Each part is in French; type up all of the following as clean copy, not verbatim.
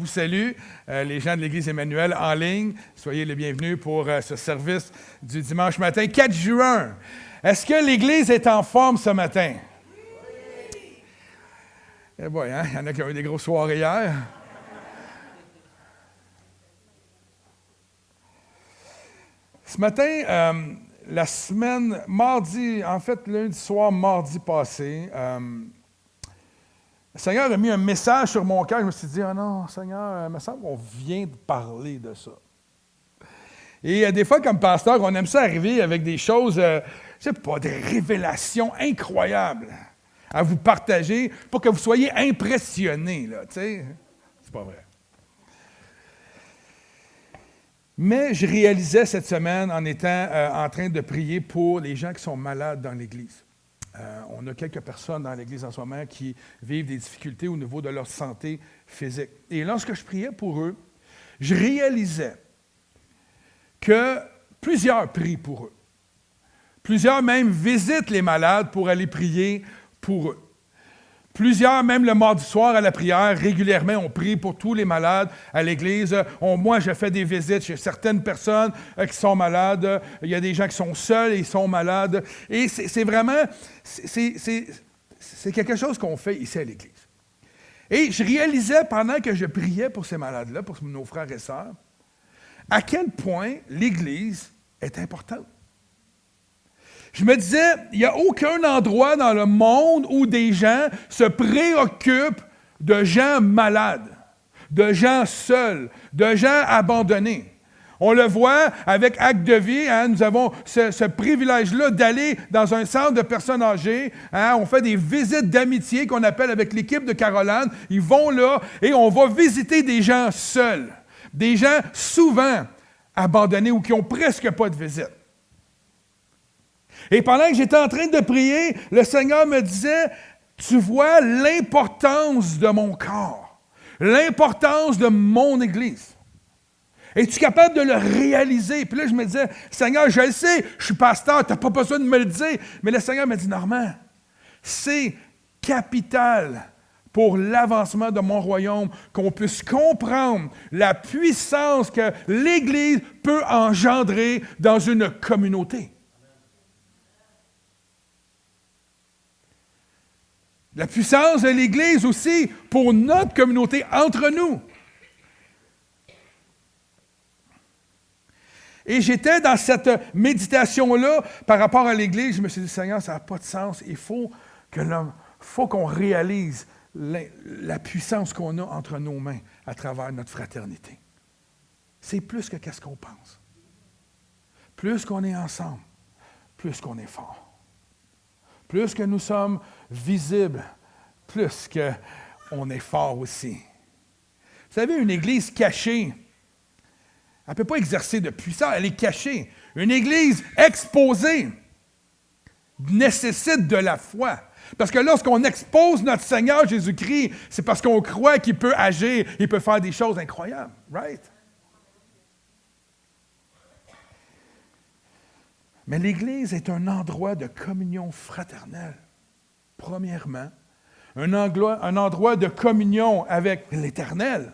vous salue, les gens de l'Église Emmanuel en ligne. Soyez les bienvenus pour ce service du dimanche matin, 4 juin. Est-ce que l'Église est en forme ce matin? Oui! Eh boy, hein? Il y en a qui ont eu des grosses soirées hier. Ce matin, la semaine, mardi, en fait, lundi soir, mardi passé, le Seigneur a mis un message sur mon cœur. Je me suis dit, « Ah non, Seigneur, il me semble qu'on vient de parler de ça. » Et des fois, comme pasteur, on aime ça arriver avec des choses, je sais pas, des révélations incroyables à vous partager pour que vous soyez impressionnés, là, tu sais. C'est pas vrai. Mais je réalisais cette semaine en étant en train de prier pour les gens qui sont malades dans l'Église. On a quelques personnes dans l'Église en ce moment qui vivent des difficultés au niveau de leur santé physique. Et lorsque je priais pour eux, je réalisais que plusieurs prient pour eux. Plusieurs même visitent les malades pour aller prier pour eux. Plusieurs, même le mardi soir à la prière, régulièrement, on prie pour tous les malades à l'Église. Moi, je fais des visites chez certaines personnes qui sont malades. Il y a des gens qui sont seuls et ils sont malades. Et c'est vraiment, c'est quelque chose qu'on fait ici à l'Église. Et je réalisais pendant que je priais pour ces malades-là, pour nos frères et sœurs, à quel point l'Église est importante. Je me disais, il n'y a aucun endroit dans le monde où des gens se préoccupent de gens malades, de gens seuls, de gens abandonnés. On le voit avec Acte de vie, hein, nous avons ce privilège-là d'aller dans un centre de personnes âgées. Hein, on fait des visites d'amitié qu'on appelle avec l'équipe de Caroline. Ils vont là et on va visiter des gens seuls, des gens souvent abandonnés ou qui n'ont presque pas de visite. Et pendant que j'étais en train de prier, le Seigneur me disait, « Tu vois l'importance de mon corps, l'importance de mon Église. Es-tu capable de le réaliser? » Puis là, je me disais, « Seigneur, je le sais, je suis pasteur, tu n'as pas besoin de me le dire. » Mais le Seigneur m'a dit, « Normand, c'est capital pour l'avancement de mon royaume, qu'on puisse comprendre la puissance que l'Église peut engendrer dans une communauté. » La puissance de l'Église aussi pour notre communauté, entre nous. Et j'étais dans cette méditation-là par rapport à l'Église. Je me suis dit, Seigneur, ça n'a pas de sens. Il faut qu'on réalise la puissance qu'on a entre nos mains à travers notre fraternité. C'est plus que qu'est-ce qu'on pense. Plus qu'on est ensemble, plus qu'on est fort. Plus que nous sommes visibles, plus qu'on est fort aussi. Vous savez, une église cachée, elle ne peut pas exercer de puissance, elle est cachée. Une église exposée nécessite de la foi. Parce que lorsqu'on expose notre Seigneur Jésus-Christ, c'est parce qu'on croit qu'il peut agir, il peut faire des choses incroyables. Right? Mais l'Église est un endroit de communion fraternelle. Premièrement, un endroit de communion avec l'Éternel.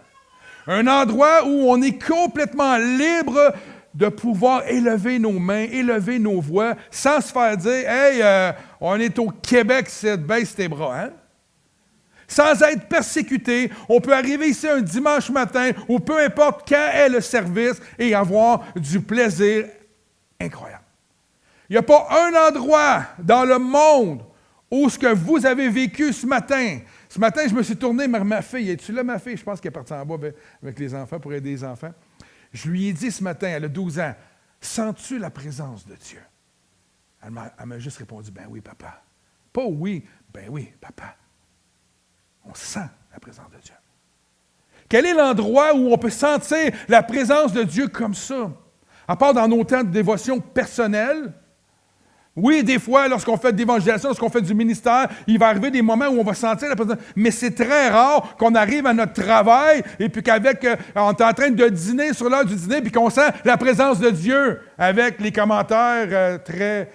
Un endroit où on est complètement libre de pouvoir élever nos mains, élever nos voix, sans se faire dire « Hey, on est au Québec, baisse tes bras. Hein? » Sans être persécuté, on peut arriver ici un dimanche matin, ou peu importe quand est le service, et avoir du plaisir incroyable. Il n'y a pas un endroit dans le monde où ce que vous avez vécu ce matin. Ce matin, je me suis tourné vers ma fille. Es-tu là, ma fille? Je pense qu'elle est partie en bas avec les enfants pour aider les enfants. Je lui ai dit ce matin, elle a 12 ans, « Sens-tu la présence de Dieu? » Elle m'a juste répondu, « Ben oui, papa. » Pas oui, ben oui, papa. On sent la présence de Dieu. Quel est l'endroit où on peut sentir la présence de Dieu comme ça? À part dans nos temps de dévotion personnelle. Oui, des fois, lorsqu'on fait de l'évangélisation, lorsqu'on fait du ministère, il va arriver des moments où on va sentir la présence. Mais c'est très rare qu'on arrive à notre travail et puis on est en train de dîner sur l'heure du dîner puis qu'on sent la présence de Dieu avec les commentaires très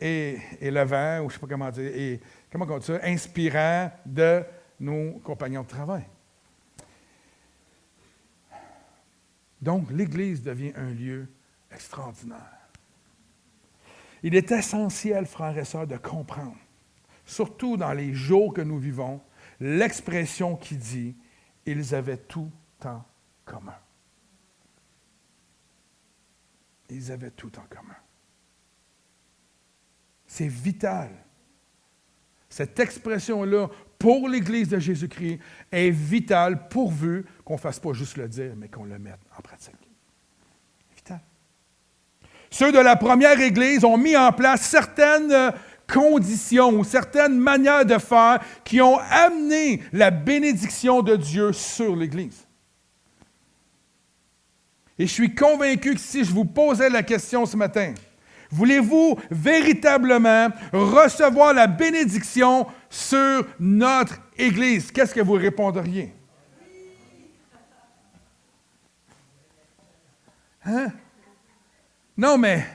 élevants, ou je ne sais pas comment dire, comment on dit ça, inspirants de nos compagnons de travail. Donc, l'Église devient un lieu extraordinaire. Il est essentiel, frères et sœurs, de comprendre, surtout dans les jours que nous vivons, l'expression qui dit « Ils avaient tout en commun ». Ils avaient tout en commun. C'est vital. Cette expression-là, pour l'Église de Jésus-Christ, est vitale pourvu qu'on ne fasse pas juste le dire, mais qu'on le mette en pratique. Vital. Ceux de la première Église ont mis en place certaines conditions ou certaines manières de faire qui ont amené la bénédiction de Dieu sur l'Église. Et je suis convaincu que si je vous posais la question ce matin, voulez-vous véritablement recevoir la bénédiction sur notre Église? Qu'est-ce que vous répondriez? Hein? Non, mais,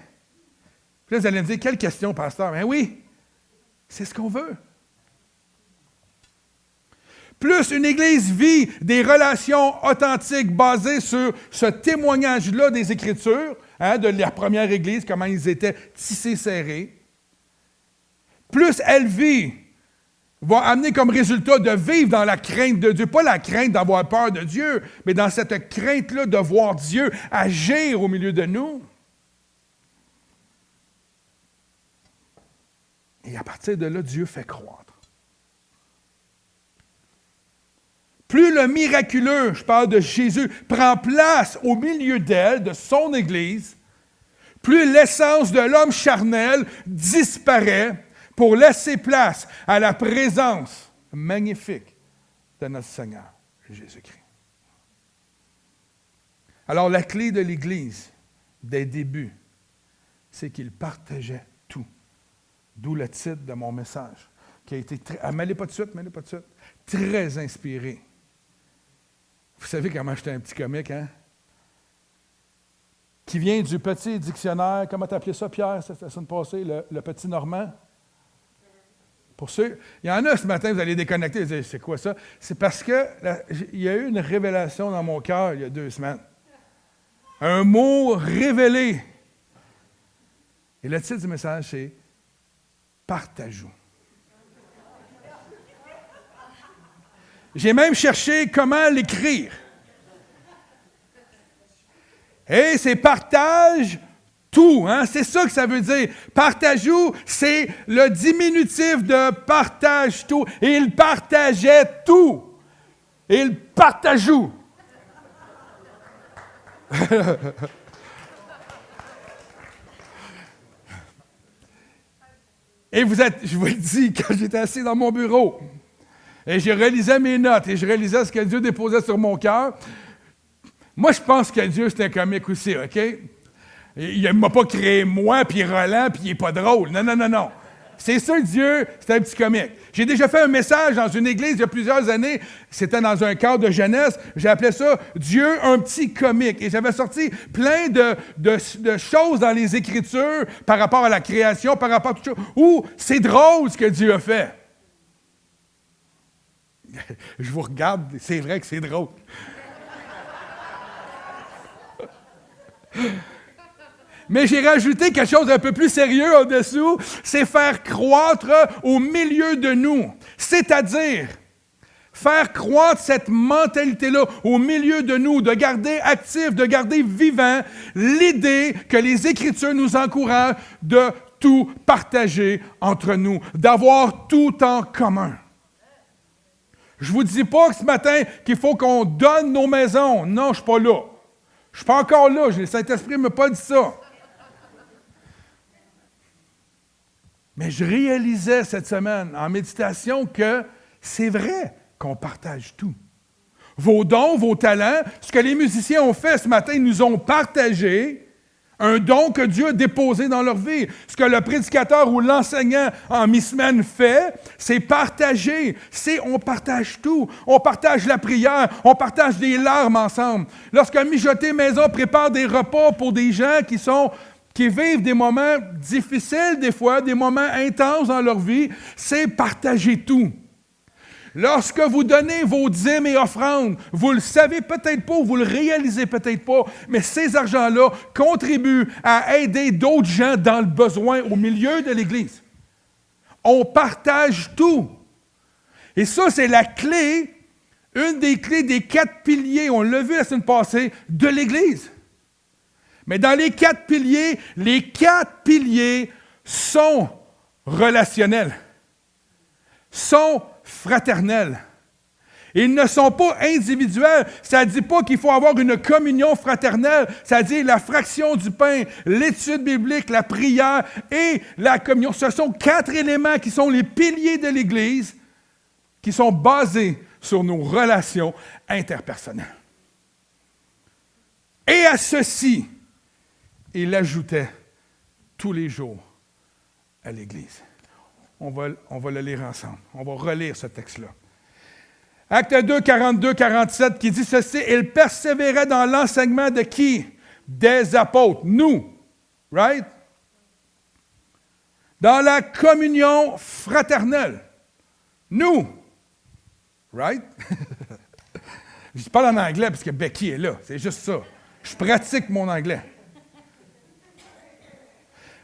là, vous allez me dire, quelle question, pasteur? Ben oui, c'est ce qu'on veut. Plus une Église vit des relations authentiques basées sur ce témoignage-là des Écritures, de la première Église, comment ils étaient tissés serrés, plus elle vit, va amener comme résultat de vivre dans la crainte de Dieu. Pas la crainte d'avoir peur de Dieu, mais dans cette crainte-là de voir Dieu agir au milieu de nous. Et à partir de là, Dieu fait croître. Plus le miraculeux, je parle de Jésus, prend place au milieu d'elle, de son Église, plus l'essence de l'homme charnel disparaît pour laisser place à la présence magnifique de notre Seigneur Jésus-Christ. Alors la clé de l'Église, des débuts, c'est qu'il partageait tout. D'où le titre de mon message, qui a été mêlez pas de suite, très inspiré. Vous savez comment j'étais un petit comique, hein? Qui vient du petit dictionnaire, comment tu appelais ça, Pierre, la semaine passée, le petit normand? Pour ceux, il y en a ce matin, vous allez déconnecter, vous allez dire, c'est quoi ça? C'est parce qu'il y a eu une révélation dans mon cœur il y a 2 semaines. Un mot révélé. Et le titre du message, c'est « Partageons ». J'ai même cherché comment l'écrire. Et c'est partage tout, hein? C'est ça que ça veut dire. Partageons, c'est le diminutif de partage tout. Et il partageait tout. Et il partageou. Et je vous le dis, quand j'étais assis dans mon bureau, et je relisais mes notes, et je réalisais ce que Dieu déposait sur mon cœur. Moi, je pense que Dieu, c'est un comique aussi, OK? Il ne m'a pas créé moi, puis Roland, puis il n'est pas drôle. Non. C'est ça, Dieu, c'est un petit comique. J'ai déjà fait un message dans une église il y a plusieurs années. C'était dans un cadre de jeunesse. J'appelais ça « Dieu, un petit comique ». Et j'avais sorti plein de choses dans les Écritures par rapport à la création, par rapport à tout ça, où c'est drôle ce que Dieu a fait. Je vous regarde, c'est vrai que c'est drôle. Mais j'ai rajouté quelque chose d'un peu plus sérieux en dessous, c'est faire croître au milieu de nous. C'est-à-dire, faire croître cette mentalité-là au milieu de nous, de garder actif, de garder vivant l'idée que les Écritures nous encouragent de tout partager entre nous, d'avoir tout en commun. Je ne vous dis pas que ce matin qu'il faut qu'on donne nos maisons. Non, je ne suis pas là. Je ne suis pas encore là. Le Saint-Esprit ne m'a pas dit ça. Mais je réalisais cette semaine en méditation que c'est vrai qu'on partage tout. Vos dons, vos talents, ce que les musiciens ont fait ce matin, ils nous ont partagé un don que Dieu a déposé dans leur vie. Ce que le prédicateur ou l'enseignant en mi-semaine fait, c'est partager. On partage tout. On partage la prière. On partage des larmes ensemble. Lorsque Mijoter Maison prépare des repas pour des gens qui vivent des moments difficiles des fois, des moments intenses dans leur vie, c'est partager tout. Lorsque vous donnez vos dîmes et offrandes, vous ne le savez peut-être pas, vous ne le réalisez peut-être pas, mais ces argents-là contribuent à aider d'autres gens dans le besoin au milieu de l'Église. On partage tout. Et ça, c'est la clé, une des clés des 4 piliers, on l'a vu la semaine passée, de l'Église. Mais dans les 4 piliers sont relationnels, sont fraternels. Ils ne sont pas individuels. Ça ne dit pas qu'il faut avoir une communion fraternelle. Ça dit la fraction du pain, l'étude biblique, la prière et la communion. Ce sont 4 éléments qui sont les piliers de l'Église, qui sont basés sur nos relations interpersonnelles. Et à ceci, il ajoutait tous les jours à l'Église. On va le lire ensemble. On va relire ce texte-là. Acte 2, 42, 47, qui dit ceci, « Il persévérait dans l'enseignement de qui? Des apôtres. » Nous. Right? Dans la communion fraternelle. Nous. Right? Je parle en anglais parce que Becky est là. C'est juste ça. Je pratique mon anglais.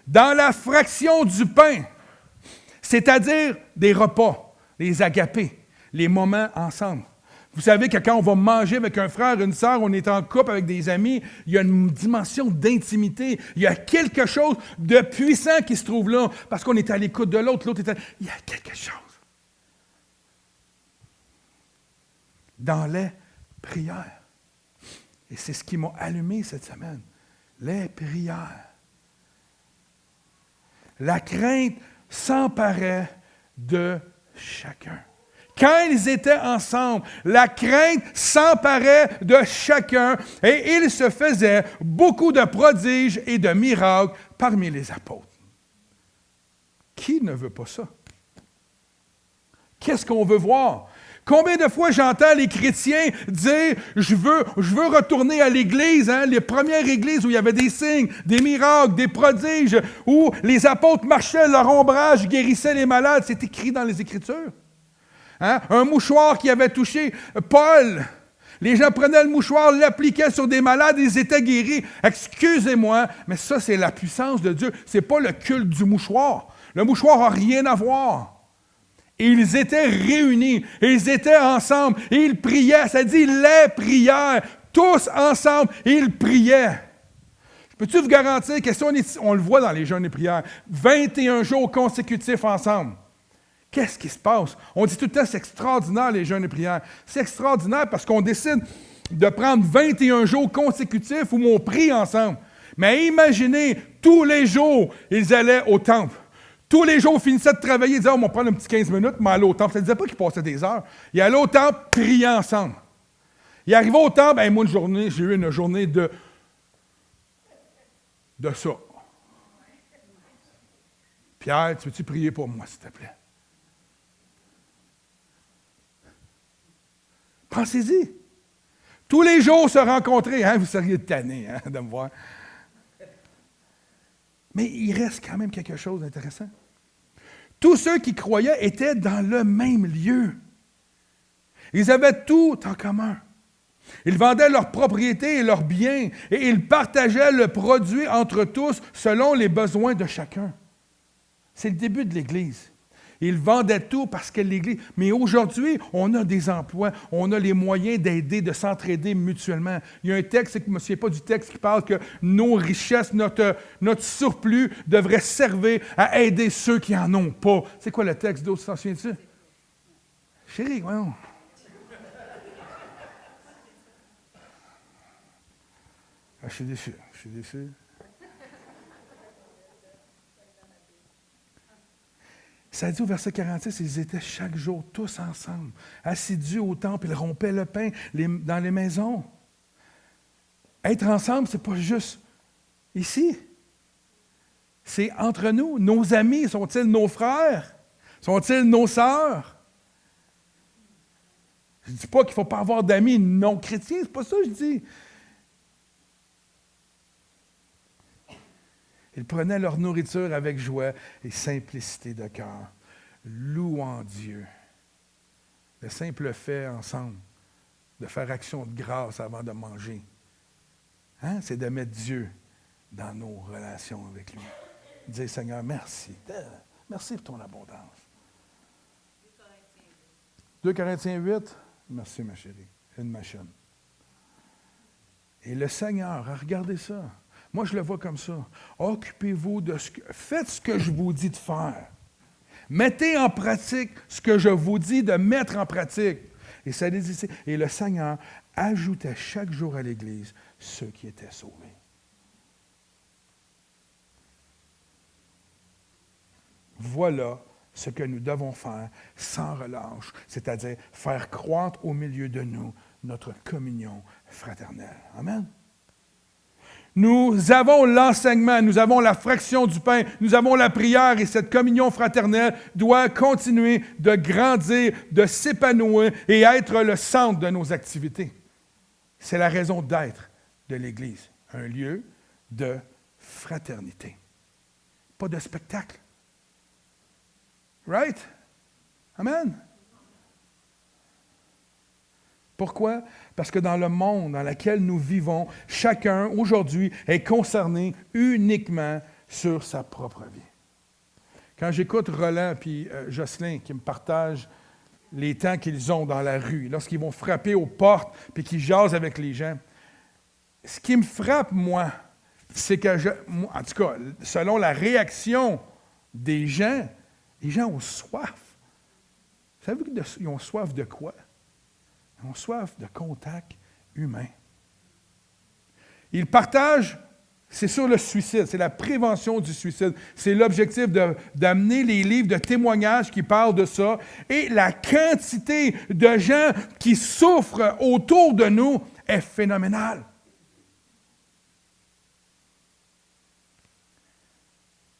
Dans la fraction du pain, c'est-à-dire des repas, les agapés, les moments ensemble. Vous savez que quand on va manger avec un frère, une sœur, on est en couple avec des amis, il y a une dimension d'intimité. Il y a quelque chose de puissant qui se trouve là, parce qu'on est à l'écoute de l'autre, l'autre est à... Il y a quelque chose. Dans les prières. Et c'est ce qui m'a allumé cette semaine. Les prières. La crainte s'emparait de chacun. Quand ils étaient ensemble, la crainte s'emparait de chacun et il se faisait beaucoup de prodiges et de miracles parmi les apôtres. Qui ne veut pas ça? Qu'est-ce qu'on veut voir? Combien de fois j'entends les chrétiens dire « Je veux retourner à l'Église, hein, les premières églises où il y avait des signes, des miracles, des prodiges, où les apôtres marchaient, leur ombrage guérissait les malades. » C'est écrit dans les Écritures. Hein? Un mouchoir qui avait touché Paul. Les gens prenaient le mouchoir, l'appliquaient sur des malades, ils étaient guéris. Excusez-moi, mais ça, c'est la puissance de Dieu. Ce n'est pas le culte du mouchoir. Le mouchoir n'a rien à voir. Et ils étaient réunis, et ils étaient ensemble, et ils priaient. Ça dit les prières, tous ensemble, et ils priaient. Peux-tu vous garantir que si on le voit dans les jeûnes et prières, 21 jours consécutifs ensemble, qu'est-ce qui se passe? On dit tout le temps, c'est extraordinaire les jeûnes et prières. C'est extraordinaire parce qu'on décide de prendre 21 jours consécutifs où on prie ensemble. Mais imaginez, tous les jours, ils allaient au temple. Tous les jours, ils finissaient de travailler, ils disaient, on va prendre un petit 15 minutes, mais aller au temple. Ça ne disait pas qu'ils passaient des heures. Ils allaient au temple, priaient ensemble. Ils arrivaient au temple, moi, j'ai eu une journée de ça. Pierre, tu veux-tu prier pour moi, s'il te plaît? Pensez-y. Tous les jours se rencontrer, hein? Vous seriez tannés de me voir. Mais il reste quand même quelque chose d'intéressant. Tous ceux qui croyaient étaient dans le même lieu. Ils avaient tout en commun. Ils vendaient leurs propriétés et leurs biens et ils partageaient le produit entre tous selon les besoins de chacun. C'est le début de l'Église. Ils vendaient tout parce que l'Église... Mais aujourd'hui, on a des emplois, on a les moyens d'aider, de s'entraider mutuellement. Il y a un texte, je ne me souviens pas du texte, qui parle que nos richesses, notre surplus devrait servir à aider ceux qui n'en ont pas. C'est quoi le texte d'autre, t'en souviens-tu? Chérie, voyons. Je suis déçu. Ça dit au verset 46, ils étaient chaque jour tous ensemble, assidus au temple, ils rompaient le pain dans les maisons. Être ensemble, ce n'est pas juste ici. C'est entre nous. Nos amis, sont-ils nos frères? Sont-ils nos sœurs? Je ne dis pas qu'il ne faut pas avoir d'amis non chrétiens, c'est pas ça que je dis. Ils prenaient leur nourriture avec joie et simplicité de cœur, louant Dieu Le simple fait ensemble de faire action de grâce avant de manger, hein, c'est de mettre Dieu dans nos relations avec lui. Dire, Seigneur, merci. Merci pour ton abondance. 2 Corinthiens 8, merci ma chérie, une machine. Et le Seigneur, regardez ça. Moi, je le vois comme ça. Occupez-vous de faites ce que je vous dis de faire. Mettez en pratique ce que je vous dis de mettre en pratique. Et ça dit ici, et le Seigneur ajoutait chaque jour à l'Église ceux qui étaient sauvés. Voilà ce que nous devons faire sans relâche, c'est-à-dire faire croître au milieu de nous notre communion fraternelle. Amen. Nous avons l'enseignement, nous avons la fraction du pain, nous avons la prière et cette communion fraternelle doit continuer de grandir, de s'épanouir et être le centre de nos activités. C'est la raison d'être de l'Église, un lieu de fraternité, pas de spectacle. Right? Amen. Pourquoi? Parce que dans le monde dans lequel nous vivons, chacun aujourd'hui est concerné uniquement sur sa propre vie. Quand j'écoute Roland et Jocelyn qui me partagent les temps qu'ils ont dans la rue, lorsqu'ils vont frapper aux portes et qu'ils jasent avec les gens, ce qui me frappe, moi, c'est que, en tout cas, selon la réaction des gens, les gens ont soif. Vous savez qu'ils ont soif de quoi? Ils ont soif de contact humain. Ils partagent, c'est sur le suicide, c'est la prévention du suicide. C'est l'objectif d'amener les livres de témoignages qui parlent de ça. Et la quantité de gens qui souffrent autour de nous est phénoménale.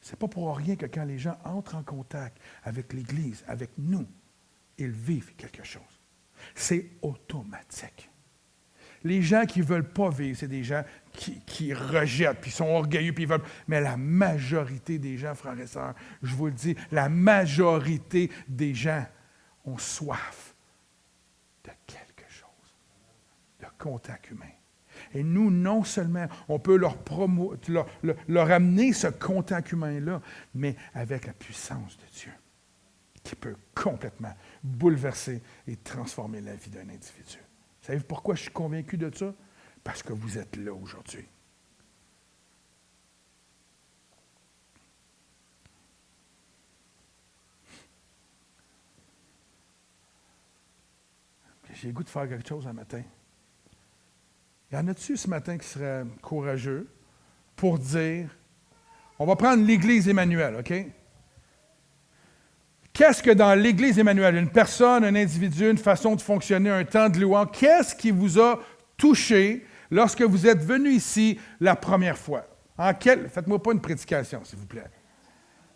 Ce n'est pas pour rien que quand les gens entrent en contact avec l'Église, avec nous, ils vivent quelque chose. C'est automatique. Les gens qui ne veulent pas vivre, c'est des gens qui rejettent, puis sont orgueilleux, puis ils veulent. Mais la majorité des gens, frères et sœurs, je vous le dis, la majorité des gens ont soif de quelque chose, de contact humain. Et nous, non seulement, on peut leur amener ce contact humain-là, mais avec la puissance de Dieu, qui peut complètement bouleverser et transformer la vie d'un individu. Savez-vous pourquoi je suis convaincu de ça? Parce que vous êtes là aujourd'hui. J'ai le goût de faire quelque chose un matin. Y en a-tu ce matin qui serait courageux pour dire, on va prendre l'Église Emmanuel, OK? Qu'est-ce que dans l'Église Emmanuel, une personne, un individu, une façon de fonctionner, un temps de louange, qu'est-ce qui vous a touché lorsque vous êtes venu ici la première fois? Faites-moi pas une prédication, s'il vous plaît.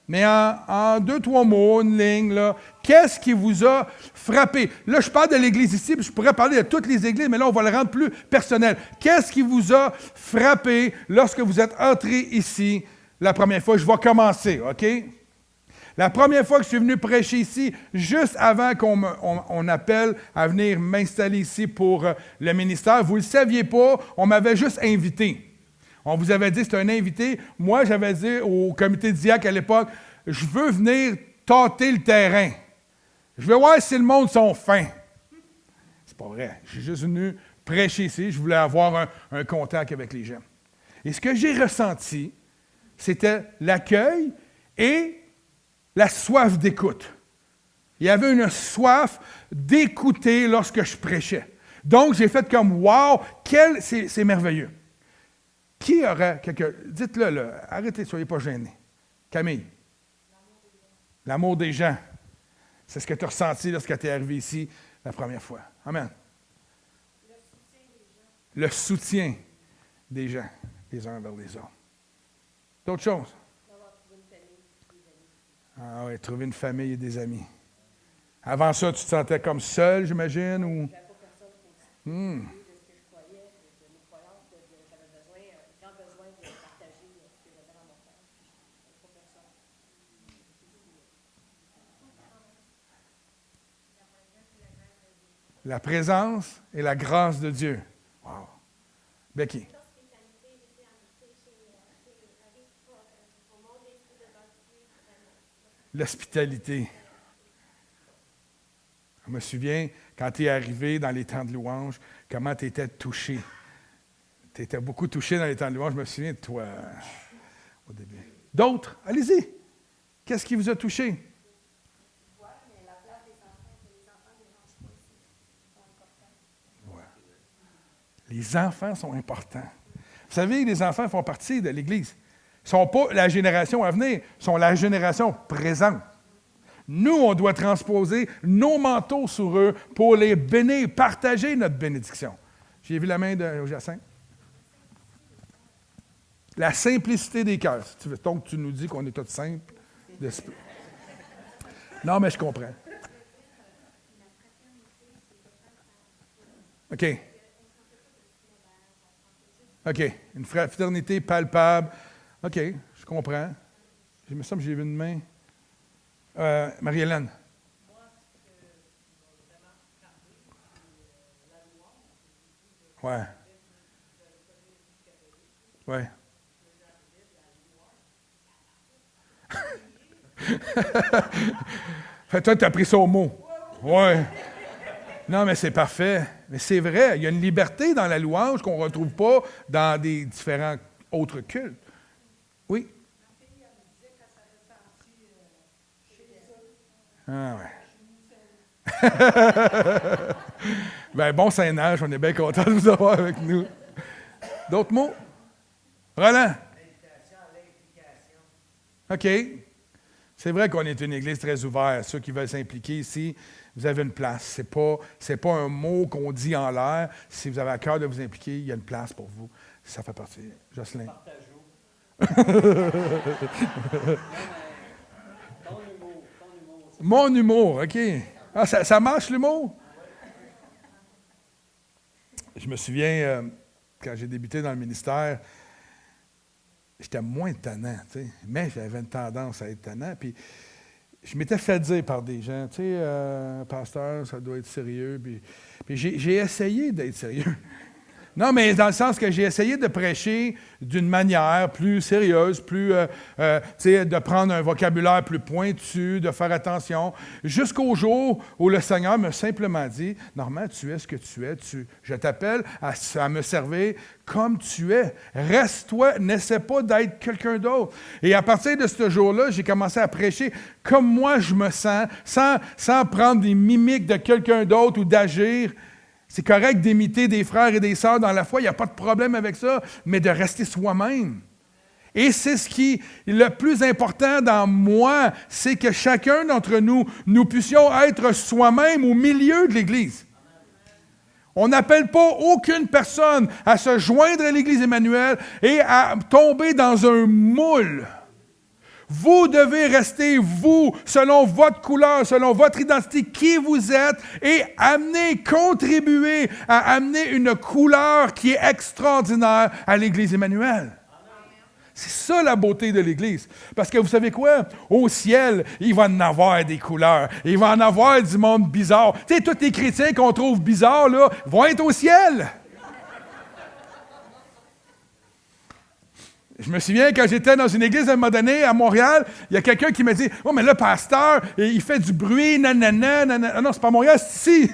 Mais en 2-3 mots, une ligne, là, qu'est-ce qui vous a frappé? Là, je parle de l'Église ici, puis je pourrais parler de toutes les églises, mais là, on va le rendre plus personnel. Qu'est-ce qui vous a frappé lorsque vous êtes entré ici la première fois? Je vais commencer, OK? La première fois que je suis venu prêcher ici, juste avant qu'on appelle à venir m'installer ici pour le ministère, vous ne le saviez pas, on m'avait juste invité. On vous avait dit que c'était un invité. Moi, j'avais dit au comité diacre à l'époque, je veux venir tâter le terrain. Je veux voir si le monde sont fins. C'est pas vrai. Je suis juste venu prêcher ici. Je voulais avoir un contact avec les gens. Et ce que j'ai ressenti, c'était l'accueil et la soif d'écoute. Il y avait une soif d'écouter lorsque je prêchais. Donc, j'ai fait comme, wow, c'est merveilleux. Qui aurait dites-le, là, arrêtez, soyez pas gênés. Camille. L'amour des gens. C'est ce que tu as ressenti lorsque tu es arrivé ici la première fois. Amen. Le soutien des gens, les uns vers les autres. D'autres choses? Ah oui, trouver une famille et des amis. Avant ça, tu te sentais comme seul, j'imagine, ou? La présence et la grâce de Dieu. Wow. Becky. L'hospitalité. Je me souviens, quand tu es arrivé dans les temps de louange, comment tu étais touché. Tu étais beaucoup touché dans les temps de louange. Je me souviens de toi au début. D'autres, allez-y. Qu'est-ce qui vous a touché? Les enfants sont importants. Vous savez, les enfants font partie de l'Église. Ils ne sont pas la génération à venir, ils sont la génération présente. Nous, on doit transposer nos manteaux sur eux pour les bénir, partager notre bénédiction. J'ai vu la main de Jacinthe. La simplicité des cœurs. Donc, tu nous dis qu'on est tous simples. Non, mais je comprends. OK. OK. Une fraternité palpable. OK, je comprends. Il me semble que j'ai vu une main. Marie-Hélène. Ouais. Ouais. Toi, tu as pris ça au mot. Ouais. Non, mais c'est parfait. Mais c'est vrai, il y a une liberté dans la louange qu'on ne retrouve pas dans des différents autres cultes. Oui? Ah ouais. Ben, bon Saint-Nage, on est bien content de vous avoir avec nous. D'autres mots? Roland? OK. C'est vrai qu'on est une église très ouverte. Ceux qui veulent s'impliquer ici, vous avez une place. C'est pas un mot qu'on dit en l'air. Si vous avez à cœur de vous impliquer, il y a une place pour vous. Ça fait partie. Jocelyn. Mon humour, OK. Ah, ça marche, l'humour? Je me souviens, quand j'ai débuté dans le ministère, j'étais moins tannant, tu sais, mais j'avais une tendance à être tannant. Puis je m'étais fait dire par des gens, tu sais, pasteur, ça doit être sérieux. Puis j'ai essayé d'être sérieux. Non, mais dans le sens que j'ai essayé de prêcher d'une manière plus sérieuse, plus, tu sais, de prendre un vocabulaire plus pointu, de faire attention, jusqu'au jour où le Seigneur m'a simplement dit, « Normand, tu es ce que tu es, je t'appelle à me servir comme tu es. Reste-toi, n'essaie pas d'être quelqu'un d'autre. » Et à partir de ce jour-là, j'ai commencé à prêcher comme moi je me sens, sans prendre des mimiques de quelqu'un d'autre ou d'agir. C'est correct d'imiter des frères et des sœurs dans la foi, il n'y a pas de problème avec ça, mais de rester soi-même. Et c'est ce qui est le plus important dans moi, c'est que chacun d'entre nous, nous puissions être soi-même au milieu de l'Église. On n'appelle pas aucune personne à se joindre à l'Église Emmanuel et à tomber dans un moule. Vous devez rester vous, selon votre couleur, selon votre identité, qui vous êtes, et contribuer à amener une couleur qui est extraordinaire à l'Église Emmanuel. C'est ça la beauté de l'Église. Parce que vous savez quoi? Au ciel, il va en avoir des couleurs. Il va en avoir du monde bizarre. Tu sais, tous les chrétiens qu'on trouve bizarres, là, vont être au ciel. Je me souviens, quand j'étais dans une église à un moment donné, à Montréal, il y a quelqu'un qui m'a dit « Oh, mais là, pasteur, il fait du bruit, nanana, nanana. » Non, c'est pas Montréal, c'est ici.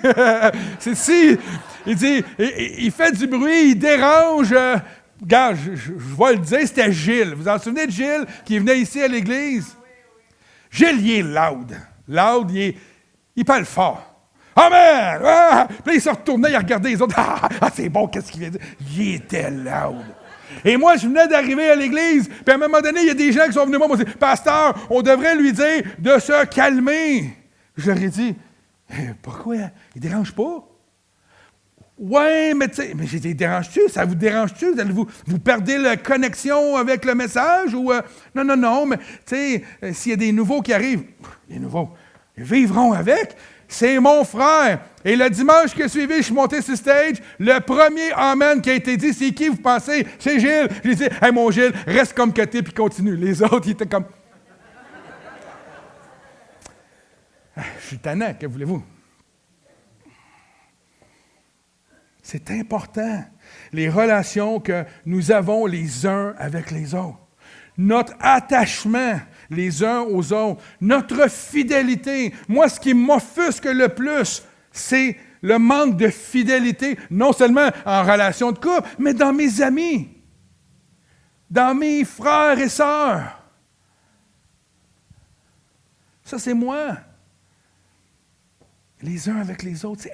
C'est ici. Il dit « Il fait du bruit, il dérange. » Regarde, je vais le dire, c'était Gilles. Vous vous en souvenez de Gilles, qui venait ici à l'église? Gilles, il est loud. Loud, il parle fort. Amen! Ah! Puis là, il se retournait, il regardait les autres. Ah, c'est bon, qu'est-ce qu'il vient de dire? Il était loud. Et moi, je venais d'arriver à l'église, puis à un moment donné, il y a des gens qui sont venus moi, m'ont dit « Pasteur, on devrait lui dire de se calmer. » Je leur ai dit « Pourquoi? Il ne dérange pas? » Ouais, mais tu sais, mais j'ai dit « Dérange-tu? Ça vous dérange-tu? Vous perdez la connexion avec le message? Ou non, mais tu sais, s'il y a des nouveaux qui arrivent, les nouveaux, ils vivront avec. C'est mon frère. Et le dimanche qui a suivi, je suis monté sur stage. Le premier Amen qui a été dit, c'est qui vous pensez? C'est Gilles. J'ai dit, hey mon Gilles, reste comme que t'es puis continue. Les autres, ils étaient comme. Je suis tannant, que voulez-vous? C'est important, les relations que nous avons les uns avec les autres. Notre attachement les uns aux autres, notre fidélité. Moi, ce qui m'offusque le plus, c'est le manque de fidélité, non seulement en relation de couple, mais dans mes amis, dans mes frères et sœurs. Ça, c'est moi. Les uns avec les autres.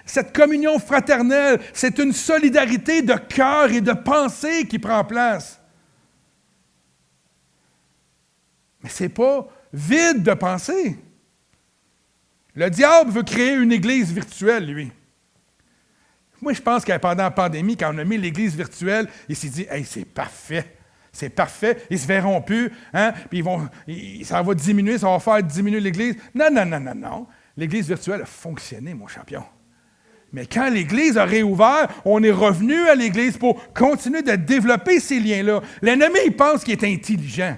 Cette communion fraternelle, c'est une solidarité de cœur et de pensée qui prend place. Mais ce n'est pas vide de pensée. Le diable veut créer une église virtuelle, lui. Moi, je pense que pendant la pandémie, quand on a mis l'église virtuelle, il s'est dit « Hey, c'est parfait. C'est parfait. Ils ne se verront plus. Hein? Puis ça va diminuer, ça va faire diminuer l'église. » Non, non, non, non, non. L'église virtuelle a fonctionné, mon champion. Mais quand l'Église a réouvert, on est revenu à l'Église pour continuer de développer ces liens-là. L'ennemi, il pense qu'il est intelligent.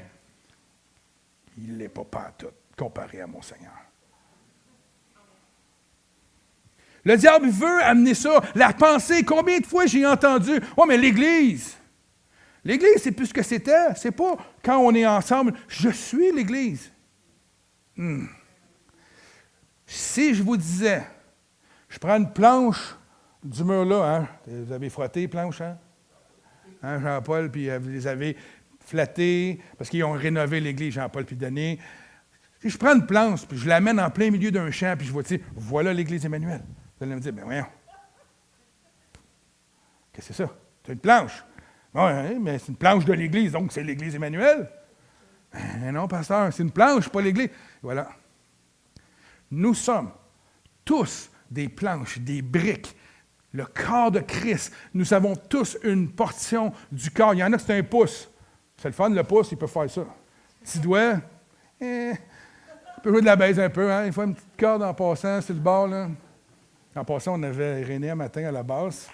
Il ne l'est pas pantoute comparé à mon Seigneur. Le diable veut amener ça, la pensée. Combien de fois j'ai entendu « Oh, mais l'Église! L'Église, c'est plus ce que c'était. C'est pas quand on est ensemble, je suis l'Église. Si je vous disais, je prends une planche du mur là, hein? Vous avez frotté planche, hein? Jean-Paul, puis vous les avez flattés, parce qu'ils ont rénové l'église, Jean-Paul puis Denis. Si je prends une planche, puis je l'amène en plein milieu d'un champ, puis je vois, voilà l'église Emmanuel. Vous allez me dire, voyons. Qu'est-ce que c'est ça? C'est une planche. Oui, mais c'est une planche de l'église, donc c'est l'église Emmanuel. Mais non, pasteur, c'est une planche, pas l'église. Voilà. Nous sommes tous des planches, des briques, le corps de Christ. Nous avons tous une portion du corps. Il y en a qui c'est un pouce. C'est le fun, le pouce, il peut faire ça. Petit doigt, il peut jouer de la baise un peu. Hein? Il faut une petite corde en passant sur le bord. Là. En passant, on avait Irénée un matin à la basse.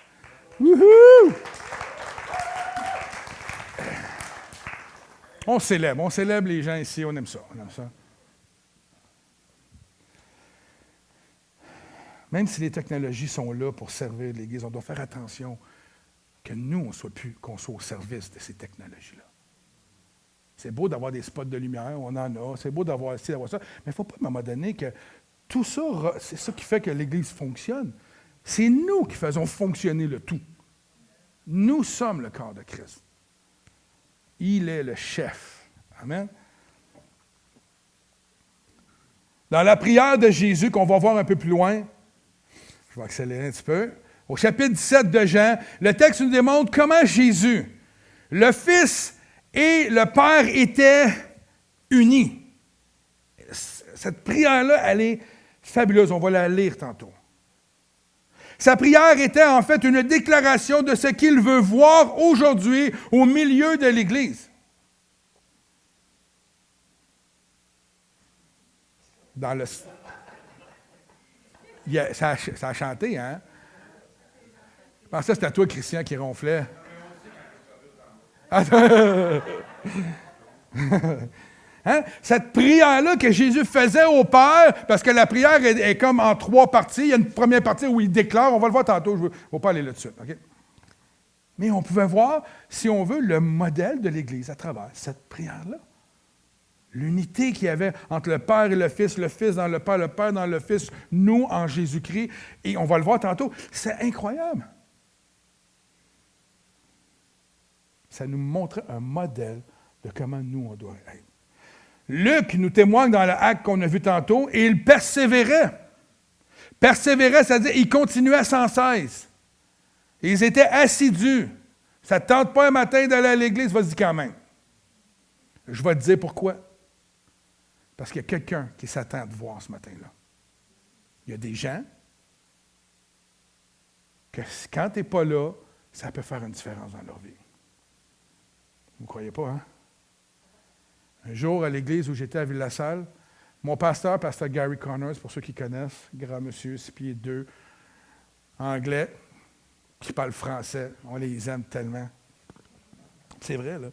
Wouhou! On célèbre les gens ici, on aime ça. Même si les technologies sont là pour servir l'Église, on doit faire attention que nous, qu'on soit au service de ces technologies-là. C'est beau d'avoir des spots de lumière, on en a, c'est beau d'avoir ci, d'avoir ça, mais il ne faut pas, à un moment donné, que tout ça, c'est ça qui fait que l'Église fonctionne. C'est nous qui faisons fonctionner le tout. Nous sommes le corps de Christ. Il est le chef. Amen. Dans la prière de Jésus, qu'on va voir un peu plus loin, je vais accélérer un petit peu, au chapitre 17 de Jean, le texte nous démontre comment Jésus, le Fils et le Père étaient unis. Cette prière-là, elle est fabuleuse. On va la lire tantôt. Sa prière était en fait une déclaration de ce qu'il veut voir aujourd'hui au milieu de l'Église. Ça a chanté, hein? Je pensais que c'était toi, Christian, qui ronflait. Hein? Cette prière-là que Jésus faisait au Père, parce que la prière est comme en 3 parties. Il y a une première partie où il déclare, on va le voir tantôt, je ne vais pas aller là-dessus. Okay? Mais on pouvait voir, si on veut, le modèle de l'Église à travers cette prière-là. L'unité qu'il y avait entre le Père et le Fils dans le Père dans le Fils, nous en Jésus-Christ. Et on va le voir tantôt, c'est incroyable. Ça nous montre un modèle de comment nous, on doit être. Luc nous témoigne dans l'acte qu'on a vu tantôt, et il persévérait. Persévérait, c'est-à-dire il continuait sans cesse. Ils étaient assidus. Ça ne te tente pas un matin d'aller à l'église, vas-y quand même. Je vais te dire pourquoi. Parce qu'il y a quelqu'un qui s'attend à te voir ce matin-là. Il y a des gens que quand tu n'es pas là, ça peut faire une différence dans leur vie. Vous ne croyez pas, hein? Un jour, à l'église où j'étais à Ville-la-Salle, mon pasteur Gary Connors, pour ceux qui connaissent, grand monsieur, 6 pieds 2, anglais, qui parle français, on les aime tellement. C'est vrai, là.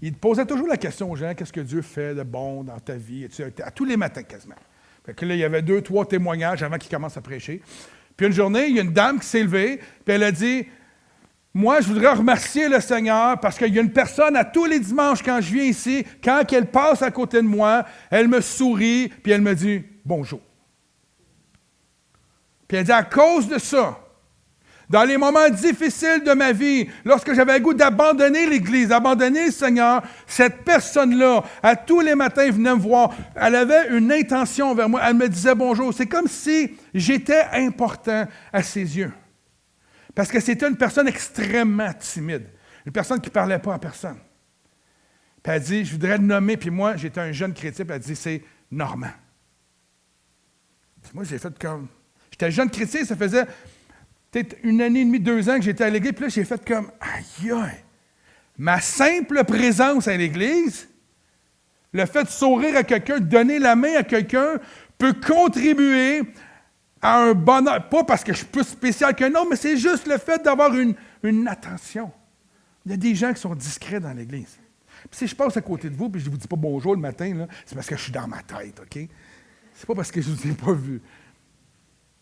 Il posait toujours la question aux gens, qu'est-ce que Dieu fait de bon dans ta vie, à tous les matins quasiment. Fait que là, il y avait 2, 3 témoignages avant qu'il commence à prêcher. Puis une journée, il y a une dame qui s'est levée, puis elle a dit, moi, je voudrais remercier le Seigneur parce qu'il y a une personne à tous les dimanches quand je viens ici, quand elle passe à côté de moi, elle me sourit, puis elle me dit bonjour. Puis elle dit, à cause de ça, dans les moments difficiles de ma vie, lorsque j'avais le goût d'abandonner l'Église, d'abandonner le Seigneur, cette personne-là, à tous les matins, venait me voir. Elle avait une intention envers moi. Elle me disait bonjour. C'est comme si j'étais important à ses yeux. Parce que c'était une personne extrêmement timide. Une personne qui ne parlait pas à personne. Puis elle dit, je voudrais le nommer, puis moi, j'étais un jeune chrétien, puis elle dit, c'est Normand. Puis moi, j'ai fait comme... J'étais jeune chrétien, ça faisait peut-être 1 année et demie, 2 ans que j'étais à l'Église, puis là, j'ai fait comme, aïe, aïe. Ma simple présence à l'Église, le fait de sourire à quelqu'un, de donner la main à quelqu'un, peut contribuer à un bonheur. Pas parce que je suis plus spécial qu'un autre, mais c'est juste le fait d'avoir une attention. Il y a des gens qui sont discrets dans l'Église. Puis si je passe à côté de vous, puis je ne vous dis pas bonjour le matin, là, c'est parce que je suis dans ma tête, OK? C'est pas parce que je ne vous ai pas vu.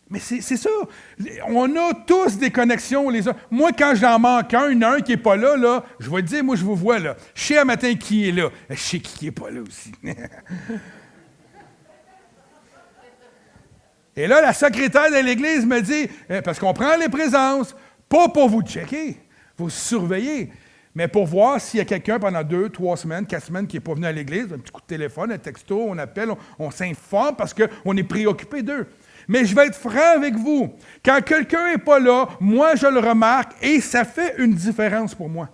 Mais c'est ça. On a tous des connexions les uns. Moi, quand j'en manque un, il y en a un qui n'est pas là, je vais te dire, moi, je vous vois là. Je sais un matin qui est là. Je sais qui n'est pas là aussi. Et là, la secrétaire de l'Église me dit, parce qu'on prend les présences, pas pour vous checker, vous surveiller, mais pour voir s'il y a quelqu'un pendant 2, 3 semaines, 4 semaines qui n'est pas venu à l'Église, un petit coup de téléphone, un texto, on appelle, on s'informe parce qu'on est préoccupé d'eux. Mais je vais être franc avec vous. Quand quelqu'un n'est pas là, moi, je le remarque et ça fait une différence pour moi.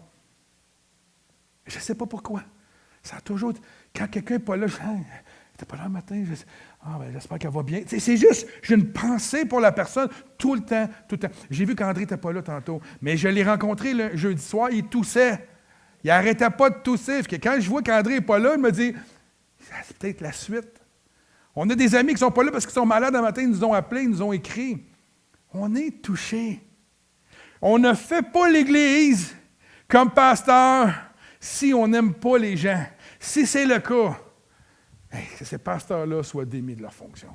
Je ne sais pas pourquoi. Ça a toujours... Quand quelqu'un n'est pas là, je dis, hey, t'es pas là le matin? J'espère qu'elle va bien. C'est juste, j'ai une pensée pour la personne tout le temps, tout le temps. J'ai vu qu'André n'était pas là tantôt, mais je l'ai rencontré le jeudi soir, il toussait. Il n'arrêtait pas de tousser. Parce que quand je vois qu'André n'est pas là, il me dit, c'est peut-être la suite. On a des amis qui ne sont pas là parce qu'ils sont malades un matin, ils nous ont appelés, ils nous ont écrit. On est touchés. On ne fait pas l'Église comme pasteur si on n'aime pas les gens. Si c'est le cas, que ces pasteurs-là soient démis de leur fonction.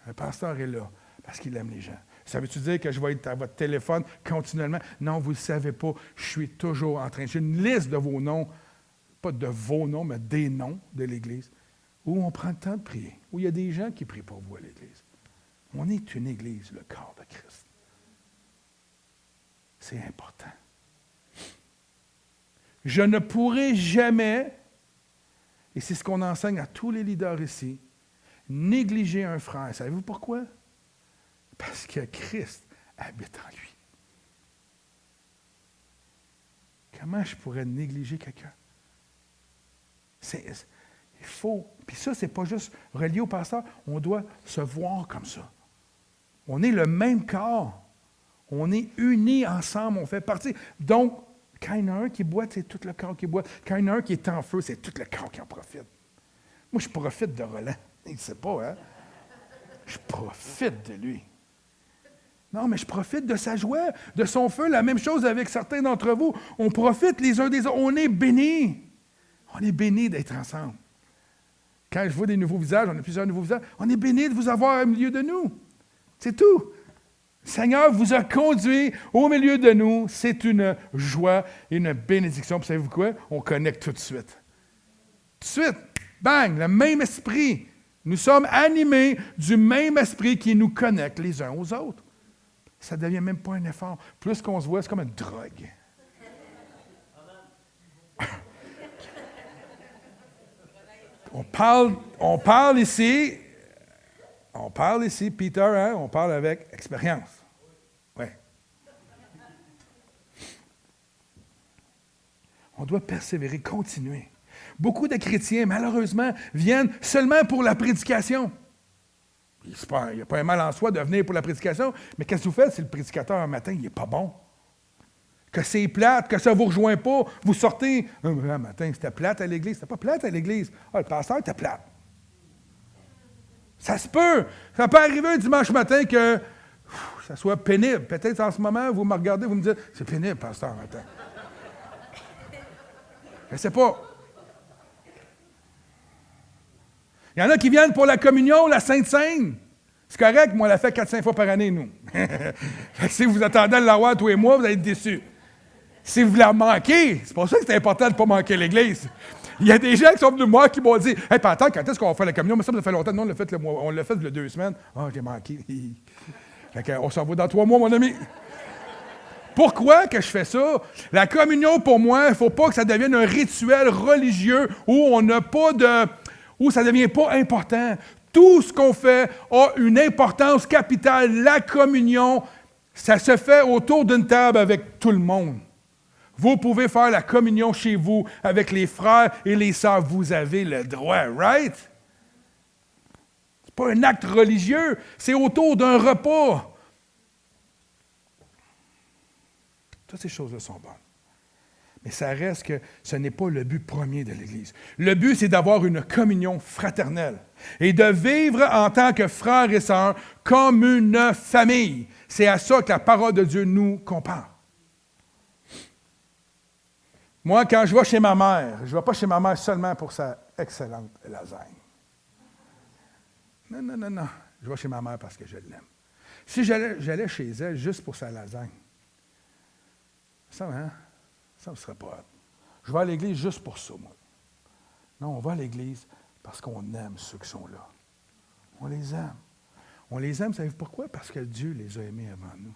Un pasteur est là parce qu'il aime les gens. Ça veut-tu dire que je vais être à votre téléphone continuellement? Non, vous ne le savez pas. Je suis toujours en train. J'ai une liste de vos noms, pas de vos noms, mais des noms de l'Église, où on prend le temps de prier, où il y a des gens qui prient pour vous à l'Église. On est une Église, le corps de Christ. C'est important. Je ne pourrai jamais, et c'est ce qu'on enseigne à tous les leaders ici, négliger un frère. Savez-vous pourquoi? Parce que Christ habite en lui. Comment je pourrais négliger quelqu'un? Il faut. Puis ça, c'est pas juste relié au pasteur. On doit se voir comme ça. On est le même corps. On est unis ensemble. On fait partie. Donc, quand il y en a un qui boite, c'est tout le corps qui boite. Quand il y en a un qui est en feu, c'est tout le corps qui en profite. Moi, je profite de Roland. Il ne sait pas, hein? Je profite de lui. Non, mais je profite de sa joie, de son feu. La même chose avec certains d'entre vous. On profite les uns des autres. On est bénis. On est bénis d'être ensemble. Quand je vois des nouveaux visages, on a plusieurs nouveaux visages, on est bénis de vous avoir au milieu de nous. C'est tout. Le Seigneur vous a conduit au milieu de nous. C'est une joie et une bénédiction. Puis savez-vous quoi? On connecte tout de suite. Tout de suite, bang, le même esprit. Nous sommes animés du même esprit qui nous connecte les uns aux autres. Ça ne devient même pas un effort. Plus qu'on se voit, c'est comme une drogue. On parle ici, Peter, hein, on parle avec expérience. Oui. On doit persévérer, continuer. Beaucoup de chrétiens, malheureusement, viennent seulement pour la prédication. Il n'y a pas un mal en soi de venir pour la prédication, mais qu'est-ce que vous faites si le prédicateur un matin, il n'est pas bon? Que c'est plate, que ça ne vous rejoint pas, vous sortez, un matin, c'était plate à l'église. C'était pas plate à l'église. Ah, le pasteur était plate. Ça se peut. Ça peut arriver un dimanche matin que ça soit pénible. Peut-être en ce moment, vous me regardez, vous me dites, c'est pénible, pasteur, matin. Je ne sais pas. Il y en a qui viennent pour la communion, la Sainte Seine. C'est correct, moi, on l'a fait 4-5 fois par année, nous. Fait que si vous attendez à l'avoir tous les mois, vous allez être déçus. Si vous la manquez, c'est pour ça que c'est important de ne pas manquer l'Église. Il y a des gens qui sont venus moi qui m'ont dit « Hey, attends, quand est-ce qu'on va faire la communion? » Mais ça fait longtemps. Non, on l'a fait il y a 2 semaines. « Ah, j'ai manqué. » Fait qu'on s'en va dans 3 mois, mon ami. Pourquoi que je fais ça? La communion, pour moi, il ne faut pas que ça devienne un rituel religieux où on n'a pas de... où ça ne devient pas important. Tout ce qu'on fait a une importance capitale. La communion, ça se fait autour d'une table avec tout le monde. Vous pouvez faire la communion chez vous avec les frères et les sœurs. Vous avez le droit, right? Ce n'est pas un acte religieux, c'est autour d'un repas. Toutes ces choses-là sont bonnes. Mais ça reste que ce n'est pas le but premier de l'Église. Le but, c'est d'avoir une communion fraternelle et de vivre en tant que frères et sœurs comme une famille. C'est à ça que la parole de Dieu nous compare. Moi, quand je vais chez ma mère, je ne vais pas chez ma mère seulement pour sa excellente lasagne. Non. Je vais chez ma mère parce que je l'aime. Si j'allais chez elle juste pour sa lasagne, ça ne serait pas. Je vais à l'église juste pour ça, moi. Non, on va à l'église parce qu'on aime ceux qui sont là. On les aime. On les aime, savez-vous pourquoi? Parce que Dieu les a aimés avant nous.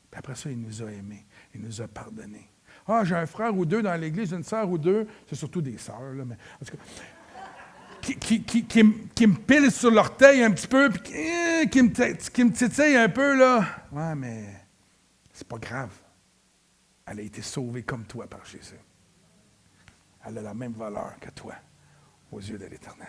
Puis après ça, il nous a aimés. Il nous a pardonnés. Ah, j'ai un frère ou deux dans l'église, une sœur ou deux. C'est surtout des sœurs, là, mais en tout cas, qui me pilent sur l'orteil un petit peu, puis qui me titillent un peu, là. Ouais, mais c'est pas grave. Elle a été sauvée comme toi par Jésus. Elle a la même valeur que toi aux yeux de l'Éternel.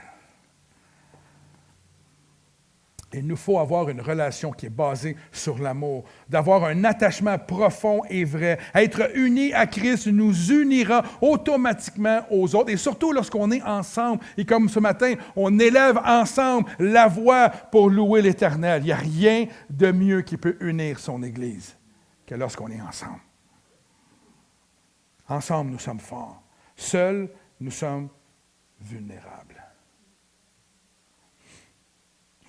Il nous faut avoir une relation qui est basée sur l'amour, d'avoir un attachement profond et vrai. Être unis à Christ nous unira automatiquement aux autres, et surtout lorsqu'on est ensemble. Et comme ce matin, on élève ensemble la voix pour louer l'Éternel. Il n'y a rien de mieux qui peut unir son Église que lorsqu'on est ensemble. Ensemble, nous sommes forts. Seuls, nous sommes vulnérables.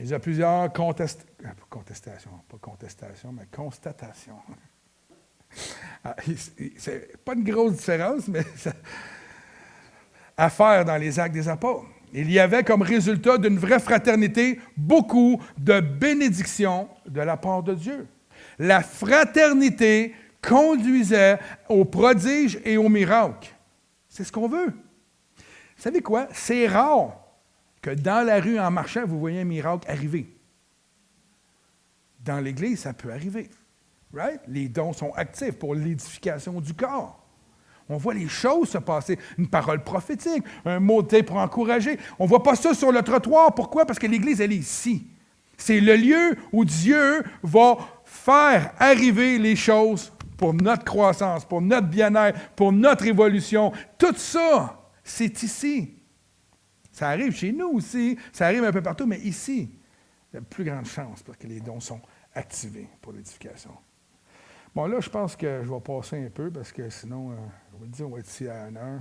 Il y a plusieurs constatations. C'est pas une grosse différence, mais à faire dans les actes des apôtres. Il y avait comme résultat d'une vraie fraternité beaucoup de bénédictions de la part de Dieu. La fraternité conduisait aux prodiges et aux miracles. C'est ce qu'on veut. Vous savez quoi? C'est rare que dans la rue, en marchant, vous voyez un miracle arriver. Dans l'Église, ça peut arriver. Right? Les dons sont actifs pour l'édification du corps. On voit les choses se passer. Une parole prophétique, un mot de pour encourager. On ne voit pas ça sur le trottoir. Pourquoi? Parce que l'Église, elle est ici. C'est le lieu où Dieu va faire arriver les choses pour notre croissance, pour notre bien-être, pour notre évolution. Tout ça, c'est ici. Ça arrive chez nous aussi, ça arrive un peu partout, mais ici, il y a de plus grande chance parce que les dons sont activés pour l'édification. Bon, là, je pense que je vais passer un peu parce que sinon, je vais te dire, on va être ici à 1 heure.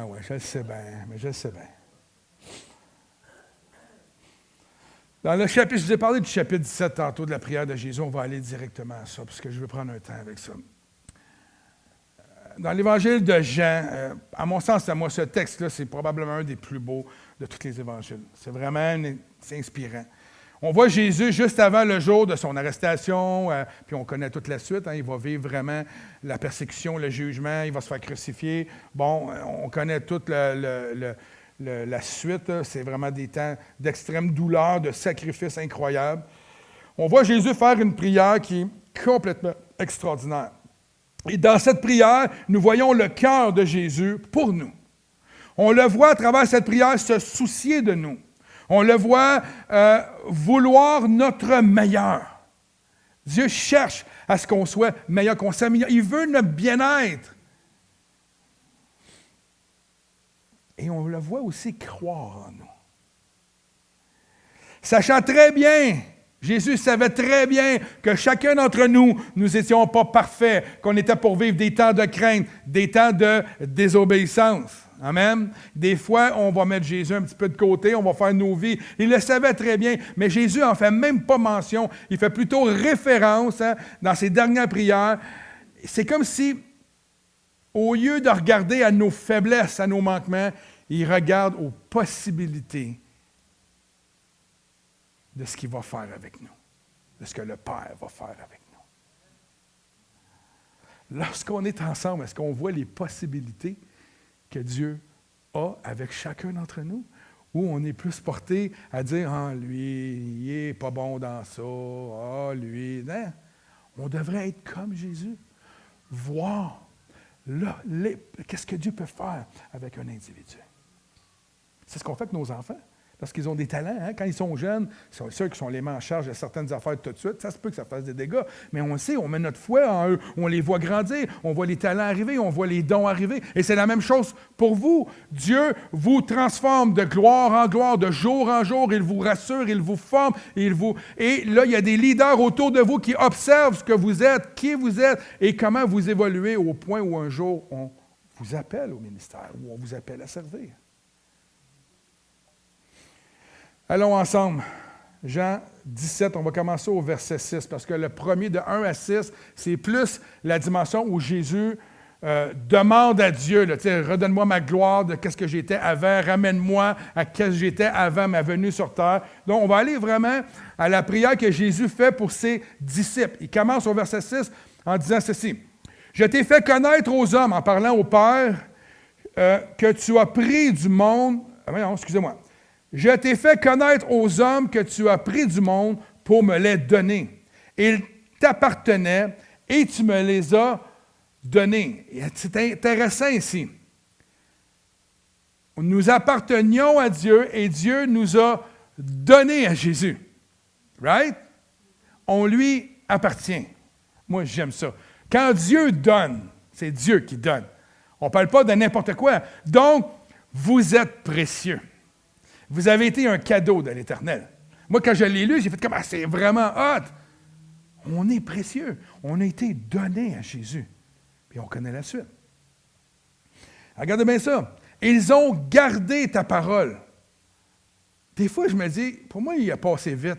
Oui, je le sais bien, mais je le sais bien. Dans le chapitre, je vous ai parlé du chapitre 17 tantôt de la prière de Jésus, on va aller directement à ça parce que je veux prendre un temps avec ça. Dans l'Évangile de Jean, à mon sens, à moi, ce texte-là, c'est probablement un des plus beaux de tous les évangiles. C'est vraiment c'est inspirant. On voit Jésus juste avant le jour de son arrestation, puis on connaît toute la suite. Il va vivre vraiment la persécution, le jugement, il va se faire crucifier. Bon, on connaît toute la suite. C'est vraiment des temps d'extrême douleur, de sacrifice incroyable. On voit Jésus faire une prière qui est complètement extraordinaire. Et dans cette prière, nous voyons le cœur de Jésus pour nous. On le voit à travers cette prière se soucier de nous. On le voit vouloir notre meilleur. Dieu cherche à ce qu'on soit meilleur, qu'on s'améliore. Il veut notre bien-être. Et on le voit aussi croire en nous. Sachant très bien, Jésus savait très bien que chacun d'entre nous, nous n'étions pas parfaits, qu'on était pour vivre des temps de crainte, des temps de désobéissance. Amen. Des fois, on va mettre Jésus un petit peu de côté, on va faire nos vies. Il le savait très bien, mais Jésus n'en fait même pas mention. Il fait plutôt référence dans ses dernières prières. C'est comme si, au lieu de regarder à nos faiblesses, à nos manquements, il regarde aux possibilités de ce qu'il va faire avec nous, de ce que le Père va faire avec nous. Lorsqu'on est ensemble, est-ce qu'on voit les possibilités que Dieu a avec chacun d'entre nous? Ou on est plus porté à dire « Ah, lui, il n'est pas bon dans ça. Ah, lui... » Non. On devrait être comme Jésus. Voir qu'est-ce que Dieu peut faire avec un individu. C'est ce qu'on fait avec nos enfants. Lorsqu'ils ont des talents, quand ils sont jeunes, c'est sûr qu'ils sont les mains en charge de certaines affaires tout de suite. Ça se peut que ça fasse des dégâts, mais on le sait, on met notre foi en eux, on les voit grandir, on voit les talents arriver, on voit les dons arriver. Et c'est la même chose pour vous. Dieu vous transforme de gloire en gloire, de jour en jour. Il vous rassure, il vous forme. Et là, il y a des leaders autour de vous qui observent ce que vous êtes, qui vous êtes et comment vous évoluez au point où un jour, on vous appelle au ministère, où on vous appelle à servir. Allons ensemble. Jean 17, on va commencer au verset 6, parce que le premier, de 1 à 6, c'est plus la dimension où Jésus demande à Dieu, là, redonne-moi ma gloire de ce que j'étais avant, ramène-moi à ce que j'étais avant ma venue sur terre. Donc, on va aller vraiment à la prière que Jésus fait pour ses disciples. Il commence au verset 6 en disant ceci. « Je t'ai fait connaître aux hommes, en parlant au Père, que tu as pris du monde... » excusez-moi. Je t'ai fait connaître aux hommes que tu as pris du monde pour me les donner. Ils t'appartenaient et tu me les as donnés. Et c'est intéressant ici. Nous appartenions à Dieu et Dieu nous a donné à Jésus. Right? On lui appartient. Moi, j'aime ça. Quand Dieu donne, c'est Dieu qui donne. On ne parle pas de n'importe quoi. Donc, vous êtes précieux. Vous avez été un cadeau de l'Éternel. Moi, quand je l'ai lu, j'ai fait comme « Ah, c'est vraiment hot! » On est précieux. On a été donné à Jésus. Puis on connaît la suite. Regardez bien ça. Ils ont gardé ta parole. Des fois, je me dis, pour moi, il a passé vite.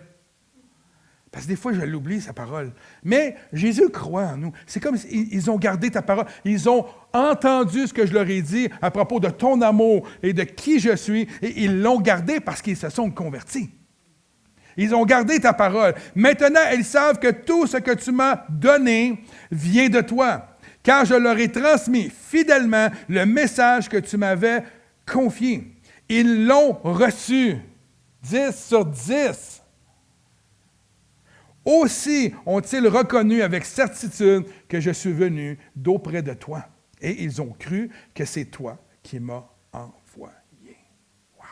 Parce que des fois, je l'oublie, sa parole. Mais Jésus croit en nous. C'est comme s'ils ont gardé ta parole. Ils ont entendu ce que je leur ai dit à propos de ton amour et de qui je suis. Et ils l'ont gardé parce qu'ils se sont convertis. Ils ont gardé ta parole. Maintenant, ils savent que tout ce que tu m'as donné vient de toi. Car je leur ai transmis fidèlement le message que tu m'avais confié. Ils l'ont reçu. 10 sur 10. Aussi ont-ils reconnu avec certitude que je suis venu d'auprès de toi. Et ils ont cru que c'est toi qui m'as envoyé. Wow!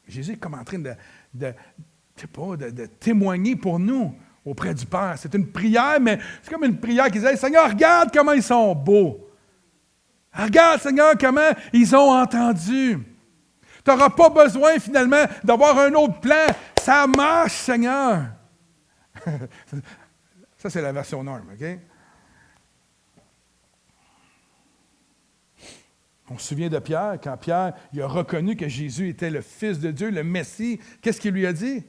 Jésus est comme en train de témoigner pour nous auprès du Père. C'est une prière, mais c'est comme une prière qui dit « Seigneur, regarde comment ils sont beaux. Regarde, Seigneur, comment ils ont entendu. » Tu n'auras pas besoin, finalement, d'avoir un autre plan. Ça marche, Seigneur. Ça, c'est la version norme, OK? On se souvient de Pierre, quand Pierre il a reconnu que Jésus était le Fils de Dieu, le Messie. Qu'est-ce qu'il lui a dit?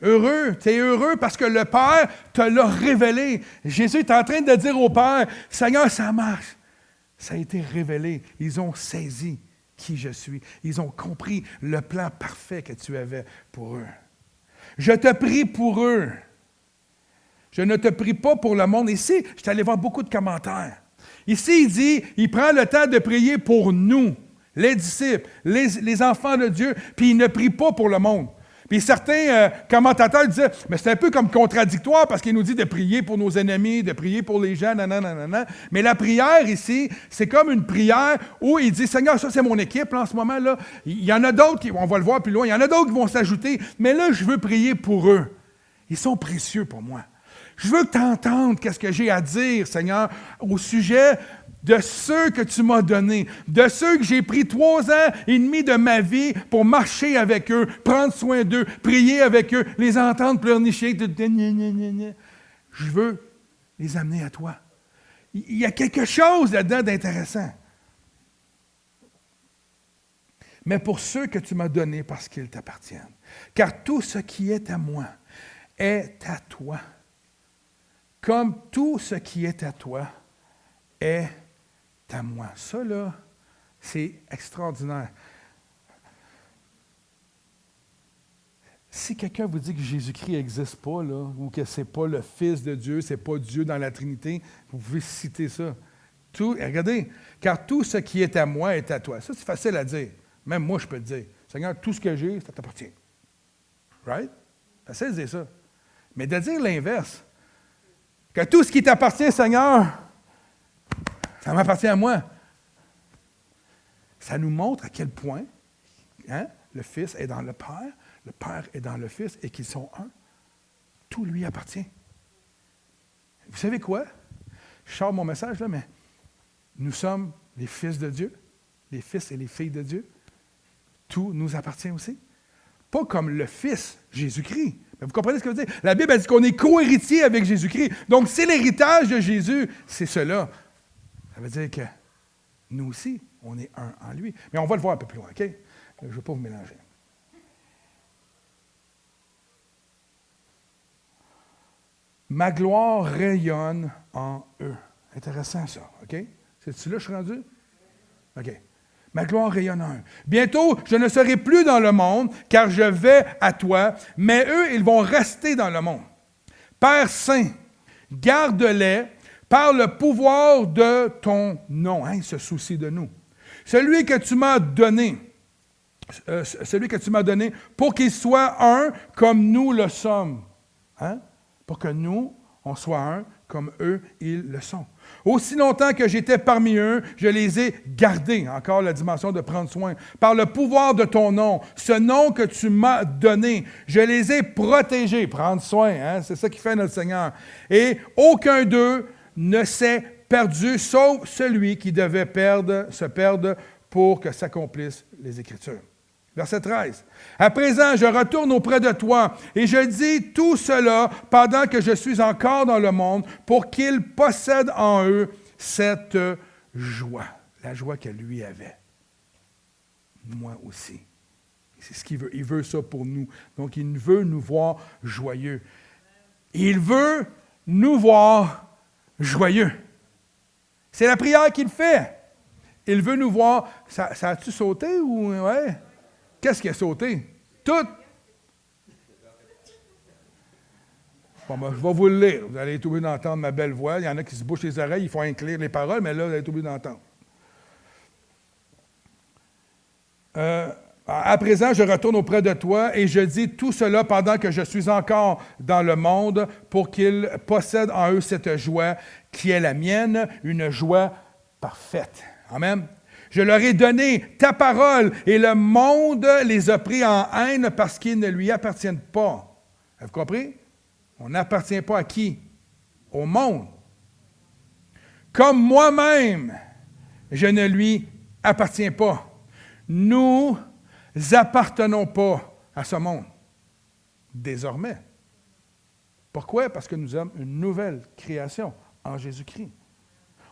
Heureux, tu es heureux parce que le Père te l'a révélé. Jésus est en train de dire au Père, Seigneur, ça marche. Ça a été révélé. Ils ont saisi qui je suis. Ils ont compris le plan parfait que tu avais pour eux. Je te prie pour eux. Je ne te prie pas pour le monde. Ici, je suis allé voir beaucoup de commentaires. Ici, il dit, il prend le temps de prier pour nous, les disciples, les enfants de Dieu, puis il ne prie pas pour le monde. Puis certains commentateurs disaient, mais c'est un peu comme contradictoire parce qu'il nous dit de prier pour nos ennemis, de prier pour les gens, nanana. Mais la prière ici, c'est comme une prière où il dit, Seigneur, ça c'est mon équipe là, en ce moment, là. Il y en a d'autres, on va le voir plus loin, il y en a d'autres qui vont s'ajouter, mais là, je veux prier pour eux. Ils sont précieux pour moi. Je veux que tu entendes qu'est-ce que j'ai à dire, Seigneur, au sujet de ceux que tu m'as donnés, de ceux que j'ai pris 3 ans et demi de ma vie pour marcher avec eux, prendre soin d'eux, prier avec eux, les entendre pleurnicher. Je veux les amener à toi. Il y a quelque chose là-dedans d'intéressant. mais pour ceux que tu m'as donnés parce qu'ils t'appartiennent. Car tout ce qui est à moi est à toi. Comme tout ce qui est à toi est à moi. Ça, là, c'est extraordinaire. Si quelqu'un vous dit que Jésus-Christ n'existe pas, là, ou que ce n'est pas le Fils de Dieu, ce n'est pas Dieu dans la Trinité, vous pouvez citer ça. Regardez, car tout ce qui est à moi est à toi. Ça, c'est facile à dire. Même moi, je peux le dire. Seigneur, tout ce que j'ai, ça t'appartient. Right? Facile de dire ça. Mais de dire l'inverse, que tout ce qui t'appartient, Seigneur, ça m'appartient à moi. Ça nous montre à quel point le Fils est dans le Père est dans le Fils et qu'ils sont un. Tout lui appartient. Vous savez quoi? Je sors mon message là, mais nous sommes les fils de Dieu, les fils et les filles de Dieu. Tout nous appartient aussi. Pas comme le Fils, Jésus-Christ. Mais vous comprenez ce que je veux dire? La Bible a dit qu'on est co-héritier avec Jésus-Christ. Donc, c'est l'héritage de Jésus, c'est cela. Ça veut dire que nous aussi, on est un en lui. Mais on va le voir un peu plus loin, OK? Je ne veux pas vous mélanger. Ma gloire rayonne en eux. Intéressant ça, OK? C'est-tu là que je suis rendu? OK. Ma gloire rayonne en eux. Bientôt, je ne serai plus dans le monde, car je vais à toi, mais eux, ils vont rester dans le monde. Père Saint, garde-les par le pouvoir de ton nom. Hein, il se soucie de nous. Celui que tu m'as donné pour qu'ils soient un comme nous le sommes. Hein? Pour que nous, on soit un comme eux, ils le sont. Aussi longtemps que j'étais parmi eux, je les ai gardés, encore la dimension de prendre soin, par le pouvoir de ton nom, ce nom que tu m'as donné, je les ai protégés, prendre soin, hein? C'est ça qui fait notre Seigneur. Et aucun d'eux ne s'est perdu, sauf celui qui devait se perdre pour que s'accomplissent les Écritures. Verset 13. À présent, je retourne auprès de toi et je dis tout cela pendant que je suis encore dans le monde pour qu'ils possèdent en eux cette joie. La joie que lui avait. Moi aussi. C'est ce qu'il veut. Il veut ça pour nous. Donc, il veut nous voir joyeux. Il veut nous voir joyeux. C'est la prière qu'il fait. Il veut nous voir. Ça a-tu sauté ou. Ouais? Qu'est-ce qui a sauté? Tout. Bon, ben, je vais vous le lire. Vous allez être obligé d'entendre ma belle voix. Il y en a qui se bouchent les oreilles, il faut inclure les paroles, mais là, vous allez être obligé d'entendre. À présent, je retourne auprès de toi et je dis tout cela pendant que je suis encore dans le monde pour qu'ils possèdent en eux cette joie qui est la mienne, une joie parfaite. Amen. Je leur ai donné ta parole et le monde les a pris en haine parce qu'ils ne lui appartiennent pas. Avez-vous compris? On n'appartient pas à qui? Au monde. Comme moi-même, je ne lui appartiens pas. Nous appartenons pas à ce monde. Désormais. Pourquoi? Parce que nous sommes une nouvelle création en Jésus-Christ.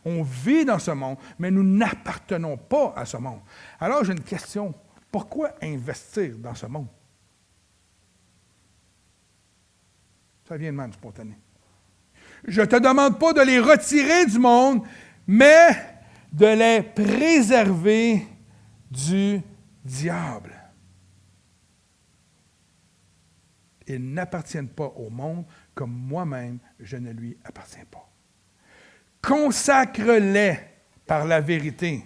On vit dans ce monde, mais nous n'appartenons pas à ce monde. Alors, j'ai une question. Pourquoi investir dans ce monde? Ça vient de même spontané. Je ne te demande pas de les retirer du monde, mais de les préserver du diable. Ils n'appartiennent pas au monde comme moi-même, je ne lui appartiens pas. Consacre-les par la vérité.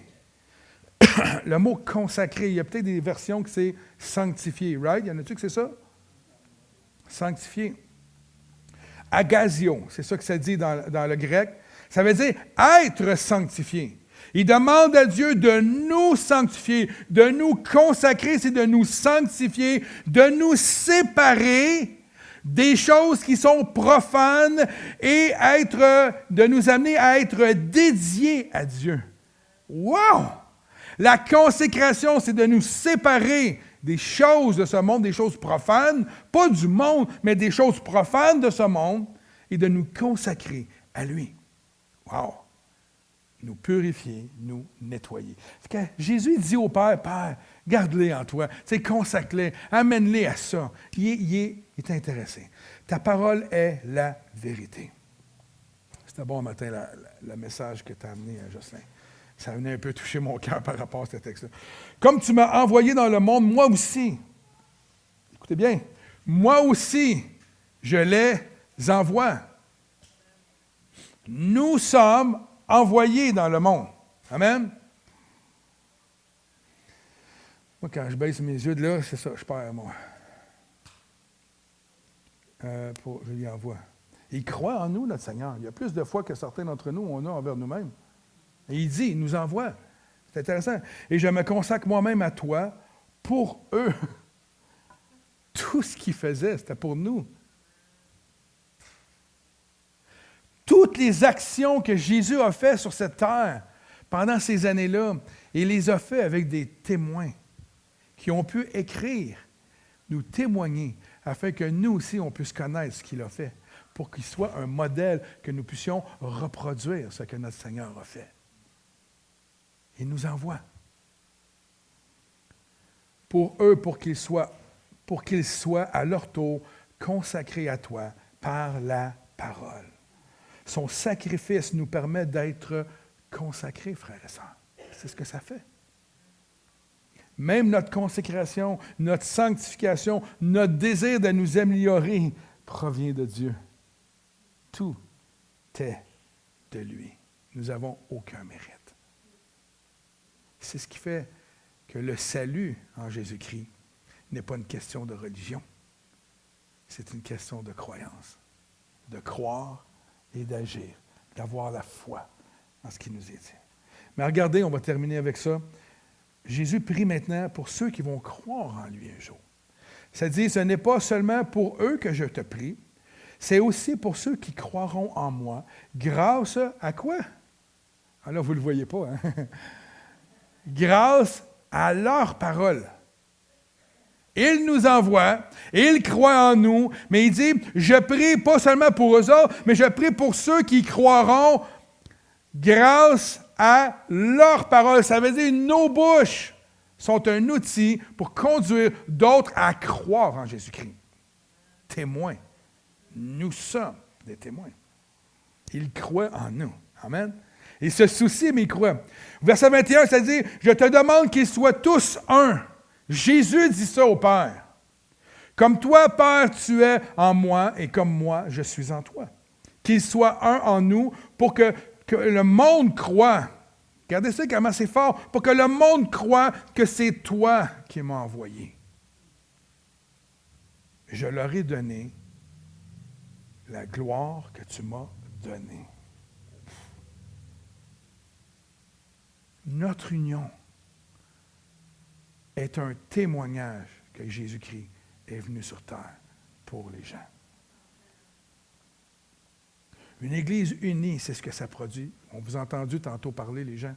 Le mot consacrer, il y a peut-être des versions que c'est sanctifié, right? Y en a-tu que c'est ça? Sanctifié. Agazio, c'est ça que ça dit dans le grec. Ça veut dire être sanctifié. Il demande à Dieu de nous sanctifier, de nous consacrer, c'est de nous sanctifier, de nous séparer des choses qui sont profanes et de nous amener à être dédiés à Dieu. Wow! La consécration, c'est de nous séparer des choses de ce monde, des choses profanes, pas du monde, mais des choses profanes de ce monde, et de nous consacrer à lui. Wow! Nous purifier, nous nettoyer. Fait que Jésus dit au Père, « Père, Garde-les en toi. Tu sais, consacre-les. Amène-les à ça. Il est intéressé. Ta parole est la vérité. C'était bon matin, le message que tu as amené, Jocelyn. Ça venait un peu toucher mon cœur par rapport à ce texte-là. Comme tu m'as envoyé dans le monde, moi aussi. Écoutez bien. Moi aussi, je les envoie. Nous sommes envoyés dans le monde. Amen. Moi, quand je baisse mes yeux de là, c'est ça, je perds, moi. Je lui envoie. Il croit en nous, notre Seigneur. Il y a plus de foi que certains d'entre nous, on a envers nous-mêmes. Et il dit, il nous envoie. C'est intéressant. Et je me consacre moi-même à toi pour eux. Tout ce qu'il faisait, c'était pour nous. Toutes les actions que Jésus a faites sur cette terre pendant ces années-là, il les a faites avec des témoins qui ont pu écrire, nous témoigner, afin que nous aussi, on puisse connaître ce qu'il a fait, pour qu'il soit un modèle que nous puissions reproduire ce que notre Seigneur a fait. Il nous envoie. Pour eux, pour qu'ils soient à leur tour consacrés à toi par la parole. Son sacrifice nous permet d'être consacrés, frères et sœurs. C'est ce que ça fait. Même notre consécration, notre sanctification, notre désir de nous améliorer provient de Dieu. Tout est de lui. Nous n'avons aucun mérite. C'est ce qui fait que le salut en Jésus-Christ n'est pas une question de religion. C'est une question de croyance, de croire et d'agir, d'avoir la foi en ce qui nous est dit. Mais regardez, on va terminer avec ça. Jésus prie maintenant pour ceux qui vont croire en lui un jour. C'est-à-dire, ce n'est pas seulement pour eux que je te prie, c'est aussi pour ceux qui croiront en moi, grâce à quoi? Alors, vous ne le voyez pas, hein? Grâce à leur parole. Il nous envoie, il croit en nous, mais il dit, je prie pas seulement pour eux autres, mais je prie pour ceux qui croiront grâce à leur parole. Ça veut dire nos bouches sont un outil pour conduire d'autres à croire en Jésus-Christ. Témoins. Nous sommes des témoins. Il croit en nous. Amen. Il se soucie, mais il croit. Verset 21, ça dit, je te demande qu'ils soient tous un. Jésus dit ça au Père. Comme toi, Père, tu es en moi et comme moi, je suis en toi. Qu'ils soient un en nous pour que le monde croie. Regardez ça, comment c'est fort. Pour que le monde croie que c'est toi qui m'as envoyé. Je leur ai donné la gloire que tu m'as donnée. Notre union est un témoignage que Jésus-Christ est venu sur terre pour les gens. Une Église unie, c'est ce que ça produit. On vous a entendu tantôt parler, les gens.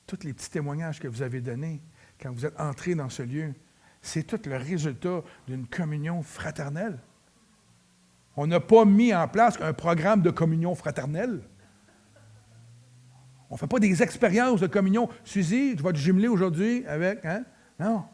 Tous les petits témoignages que vous avez donnés quand vous êtes entrés dans ce lieu, c'est tout le résultat d'une communion fraternelle. On n'a pas mis en place un programme de communion fraternelle. On ne fait pas des expériences de communion. Suzy, tu vas te jumeler aujourd'hui avec, hein? Non.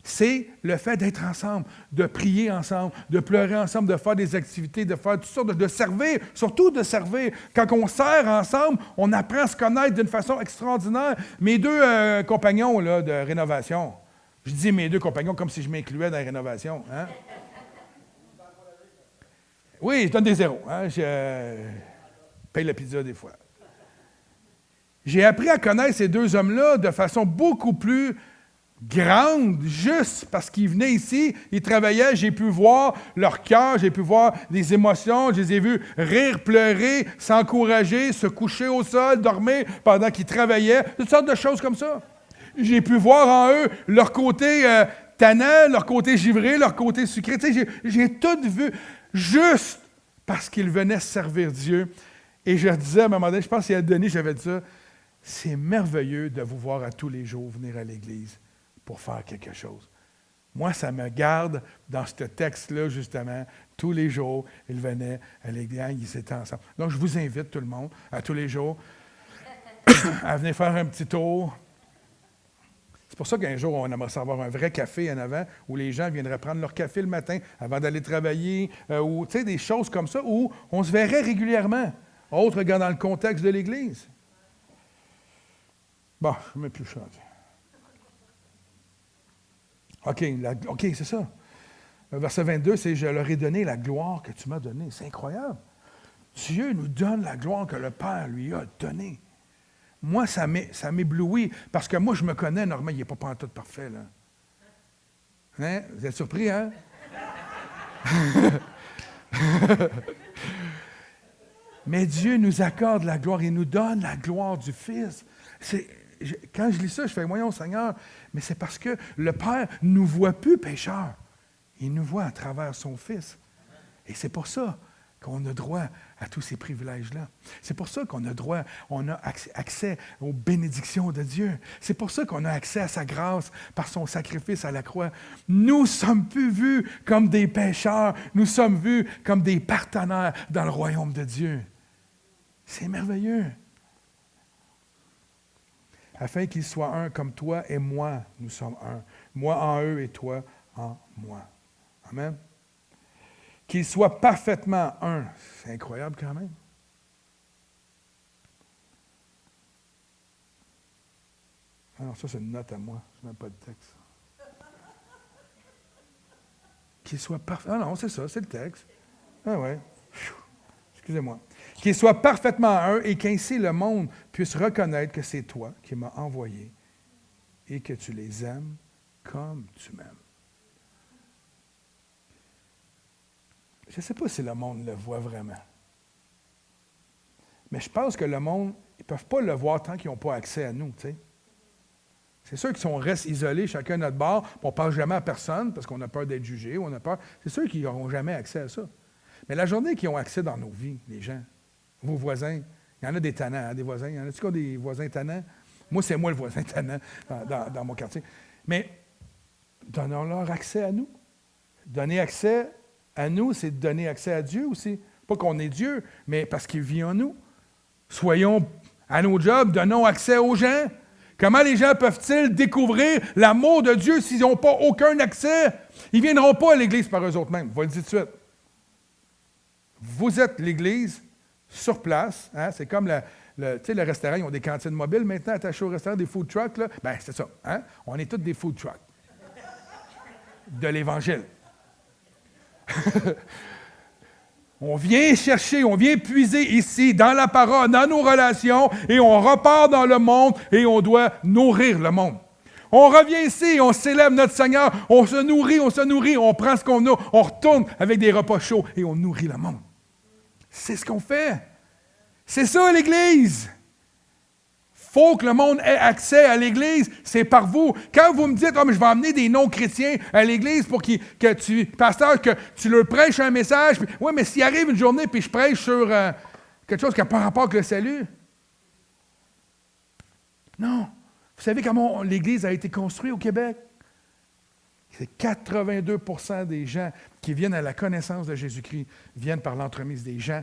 C'est le fait d'être ensemble, de prier ensemble, de pleurer ensemble, de faire des activités, de faire toutes sortes, de servir, surtout de servir. Quand on sert ensemble, on apprend à se connaître d'une façon extraordinaire. Mes deux compagnons là, de rénovation, je dis mes deux compagnons comme si je m'incluais dans la rénovation. Hein? Oui, je donne des zéros. Hein? Je paye la pizza des fois. J'ai appris à connaître ces deux hommes-là de façon beaucoup plus grande, juste parce qu'ils venaient ici, ils travaillaient, j'ai pu voir leur cœur, j'ai pu voir des émotions, je les ai vus rire, pleurer, s'encourager, se coucher au sol, dormir pendant qu'ils travaillaient, toutes sortes de choses comme ça. J'ai pu voir en eux leur côté tannant, leur côté givré, leur côté sucré. Tu sais, j'ai tout vu juste parce qu'ils venaient servir Dieu. Et je disais à un moment donné, je pense qu'il y a Denis, j'avais dit ça, c'est merveilleux de vous voir à tous les jours venir à l'Église pour faire quelque chose. Moi, ça me garde dans ce texte-là, justement, tous les jours, ils venaient à l'Église, ils étaient ensemble. Donc, je vous invite, tout le monde, à tous les jours, à venir faire un petit tour. C'est pour ça qu'un jour, on aimerait savoir un vrai café en avant, où les gens viendraient prendre leur café le matin avant d'aller travailler, ou des choses comme ça, où on se verrait régulièrement. Autre, regarde dans le contexte de l'Église. Bon, je ne mets plus changer. OK, c'est ça. Verset 22, c'est « Je leur ai donné la gloire que tu m'as donnée ». C'est incroyable. Dieu nous donne la gloire que le Père lui a donnée. Moi, ça m'éblouit, parce que moi, je me connais, normalement, il n'est pas pantoute parfait, là. Hein? Vous êtes surpris, hein? Mais Dieu nous accorde la gloire, il nous donne la gloire du Fils. Quand je lis ça, je fais « Voyons, Seigneur », mais c'est parce que le Père ne nous voit plus pécheurs. Il nous voit à travers son Fils. Et c'est pour ça qu'on a droit à tous ces privilèges-là. C'est pour ça qu'on a droit, on a accès aux bénédictions de Dieu. C'est pour ça qu'on a accès à sa grâce par son sacrifice à la croix. Nous ne sommes plus vus comme des pécheurs, nous sommes vus comme des partenaires dans le royaume de Dieu. C'est merveilleux. Afin qu'ils soient un comme toi et moi, nous sommes un. Moi en eux et toi en moi. Amen. Qu'ils soient parfaitement un. C'est incroyable quand même. Alors ça, c'est une note à moi. Je n'ai même pas de texte. Qu'ils soient parfaits. Ah non, c'est ça, c'est le texte. Ah ouais. Excusez-moi. Qu'ils soient parfaitement un et qu'ainsi le monde puisse reconnaître que c'est toi qui m'as envoyé et que tu les aimes comme tu m'aimes. Je ne sais pas si le monde le voit vraiment. Mais je pense que le monde, ils ne peuvent pas le voir tant qu'ils n'ont pas accès à nous. T'sais. C'est sûr qu'on reste isolés, chacun à notre bord, on ne parle jamais à personne parce qu'on a peur d'être jugé, on a peur. C'est sûr qu'ils n'auront jamais accès à ça. Mais la journée qu'ils ont accès dans nos vies, les gens, vos voisins, il y en a des tannants, hein, des voisins. Il y en a-tu des voisins tannants? Moi, c'est moi le voisin tannant dans mon quartier. Mais donnons-leur accès à nous. Donner accès à nous, c'est de donner accès à Dieu aussi. Pas qu'on est Dieu, mais parce qu'il vit en nous. Soyons à nos jobs, donnons accès aux gens. Comment les gens peuvent-ils découvrir l'amour de Dieu s'ils n'ont pas aucun accès? Ils ne viendront pas à l'Église par eux-mêmes. Je vais le dire tout de suite. Vous êtes l'Église sur place. Hein? C'est comme le restaurant, ils ont des cantines mobiles maintenant attachées au restaurant, des food trucks. Là. Ben, c'est ça. Hein? On est tous des food trucks de l'Évangile. On vient chercher, on vient puiser ici, dans la parole, dans nos relations, et on repart dans le monde, et on doit nourrir le monde. On revient ici, on célèbre notre Seigneur, on se nourrit, on prend ce qu'on a, on retourne avec des repas chauds, et on nourrit le monde. C'est ce qu'on fait. C'est ça, l'Église. Il faut que le monde ait accès à l'Église, c'est par vous. Quand vous me dites, mais je vais emmener des non-chrétiens à l'Église pour pasteur, que tu leur prêches un message, oui, mais s'il arrive une journée puis je prêche sur quelque chose qui n'a pas rapport avec le salut. Non. Vous savez comment l'Église a été construite au Québec? C'est 82% des gens qui viennent à la connaissance de Jésus-Christ viennent par l'entremise des gens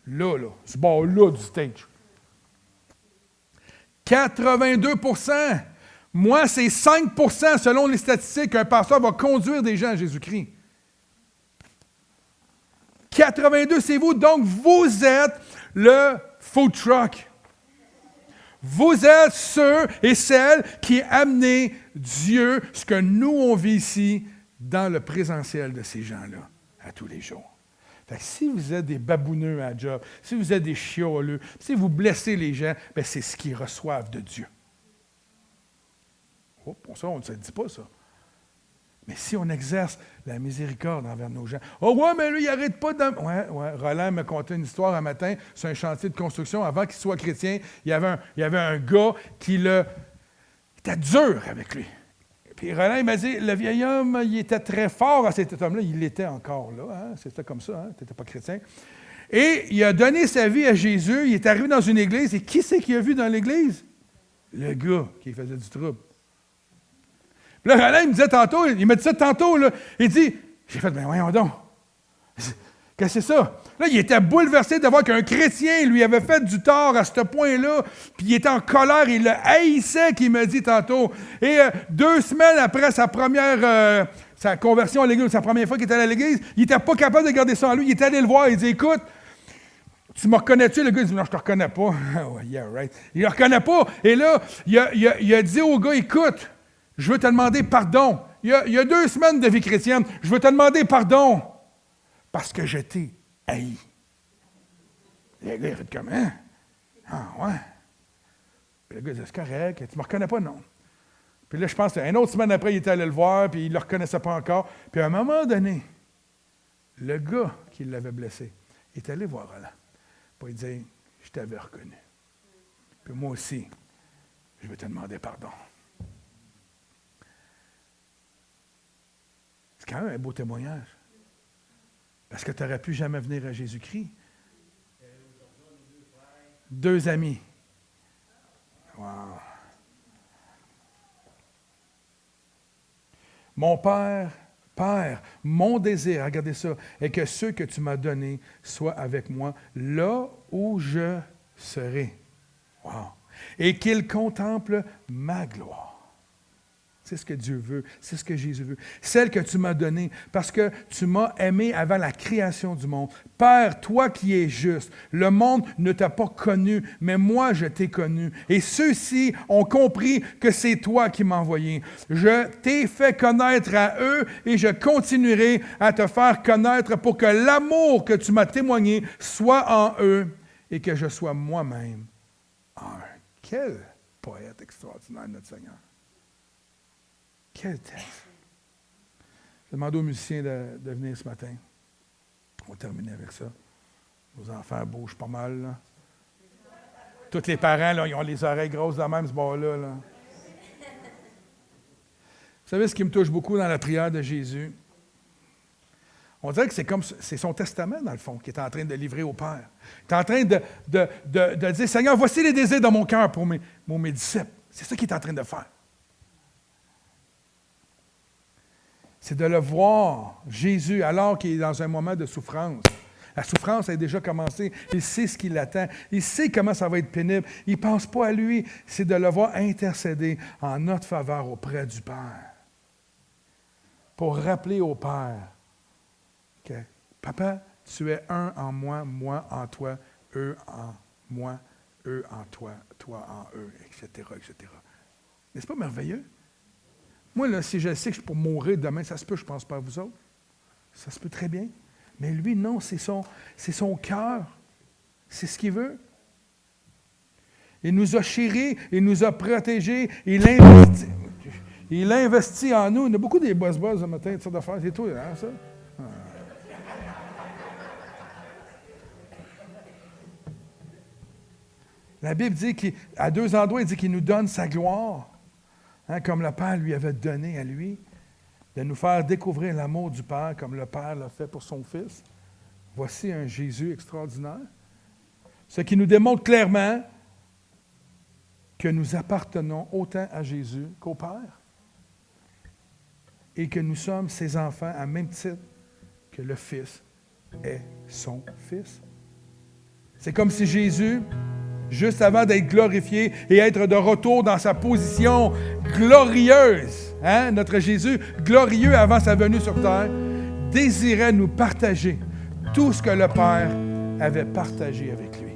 là, ce bord-là du stage. 82%. Moi, c'est 5% selon les statistiques qu'un pasteur va conduire des gens à Jésus-Christ. 82, c'est vous. Donc, vous êtes le food truck. Vous êtes ceux et celles qui amenez Dieu, ce que nous, on vit ici, dans le présentiel de ces gens-là, à tous les jours. Fait que si vous êtes des babouneux à la job, si vous êtes des chioleux, si vous blessez les gens, bien, c'est ce qu'ils reçoivent de Dieu. Oh, pour ça, on ne se dit pas ça. Mais si on exerce la miséricorde envers nos gens, « Oh ouais, mais lui, il n'arrête pas de... » Ouais, Roland m'a conté une histoire un matin sur un chantier de construction. Avant qu'il soit chrétien, il y avait un gars qui était dur avec lui. Puis Roland, il m'a dit, le vieil homme, il était très fort à cet homme-là. Il l'était encore là. Hein? C'était comme ça. Hein? Tu n'étais pas chrétien. Et il a donné sa vie à Jésus. Il est arrivé dans une église. Et qui c'est qu'il a vu dans l'église? Le gars qui faisait du trouble. Puis là, Roland, il me disait tantôt, il m'a dit ça tantôt, là. Il dit, j'ai fait, ben voyons donc. Qu'est-ce que c'est ça? Là, il était bouleversé de voir qu'un chrétien lui avait fait du tort à ce point-là, puis il était en colère, il le haïssait, qu'il me dit tantôt. Et 2 semaines après sa première sa conversion à l'Église, sa première fois qu'il était allé à l'Église, il n'était pas capable de garder ça en lui. Il était allé le voir, il dit, écoute, tu me reconnais-tu? Le gars, il dit, non, je te reconnais pas. Oh, yeah, right. Il ne le reconnaît pas. Et là, il a dit au gars, écoute, je veux te demander pardon. Il y a 2 semaines de vie chrétienne, je veux te demander pardon. Parce que je t'ai haï. Le gars, il fait comment? Ah, ouais. Puis le gars, dit, c'est correct, tu ne me reconnais pas, non. Puis là, je pense qu'une autre semaine après, il était allé le voir, puis il ne le reconnaissait pas encore. Puis à un moment donné, le gars qui l'avait blessé est allé voir Roland pour lui dire, je t'avais reconnu. Puis moi aussi, je vais te demander pardon. C'est quand même un beau témoignage. Parce que tu n'aurais pu jamais venir à Jésus-Christ. 2 amis. Wow. Mon Père, mon désir, regardez ça, est que ceux que tu m'as donnés soient avec moi là où je serai. Wow. Et qu'ils contemplent ma gloire. C'est ce que Dieu veut, c'est ce que Jésus veut. Celle que tu m'as donnée, parce que tu m'as aimé avant la création du monde. Père, toi qui es juste, le monde ne t'a pas connu, mais moi je t'ai connu. Et ceux-ci ont compris que c'est toi qui m'as envoyé. Je t'ai fait connaître à eux et je continuerai à te faire connaître pour que l'amour que tu m'as témoigné soit en eux et que je sois moi-même en eux. Quel poète extraordinaire, notre Seigneur. Quel texte! Je demande aux musiciens de venir ce matin. On va terminer avec ça. Nos enfants bougent pas mal. Là. Tous les parents, là, ils ont les oreilles grosses de même, ce bord-là. Là. Vous savez ce qui me touche beaucoup dans la prière de Jésus? On dirait que c'est son testament, dans le fond, qu'il est en train de livrer au Père. Il est en train de dire, Seigneur, voici les désirs de mon cœur pour mes disciples. C'est ça qu'il est en train de faire. C'est de le voir, Jésus, alors qu'il est dans un moment de souffrance. La souffrance a déjà commencé. Il sait ce qui l'attend. Il sait comment ça va être pénible. Il ne pense pas à lui. C'est de le voir intercéder en notre faveur auprès du Père. Pour rappeler au Père que, Papa, tu es un en moi, moi en toi, eux en moi, eux en toi, toi en eux, etc., etc. N'est-ce pas merveilleux? Moi, là, si je sais que je suis pour mourir demain, ça se peut, je ne pense pas à vous autres. Ça se peut très bien. Mais lui, non, c'est son cœur. C'est ce qu'il veut. Il nous a chéris, il nous a protégés, il investit en nous. Il y a beaucoup des boss ce matin, toutes sortes d'affaires. C'est toi, hein, ça? Ah. La Bible dit qu'à 2 endroits, il dit qu'il nous donne sa gloire. Hein, comme le Père lui avait donné à lui, de nous faire découvrir l'amour du Père comme le Père l'a fait pour son Fils. Voici un Jésus extraordinaire. Ce qui nous démontre clairement que nous appartenons autant à Jésus qu'au Père et que nous sommes ses enfants à même titre que le Fils est son Fils. C'est comme si Jésus, juste avant d'être glorifié et être de retour dans sa position glorieuse, hein, notre Jésus, glorieux avant sa venue sur terre, désirait nous partager tout ce que le Père avait partagé avec lui.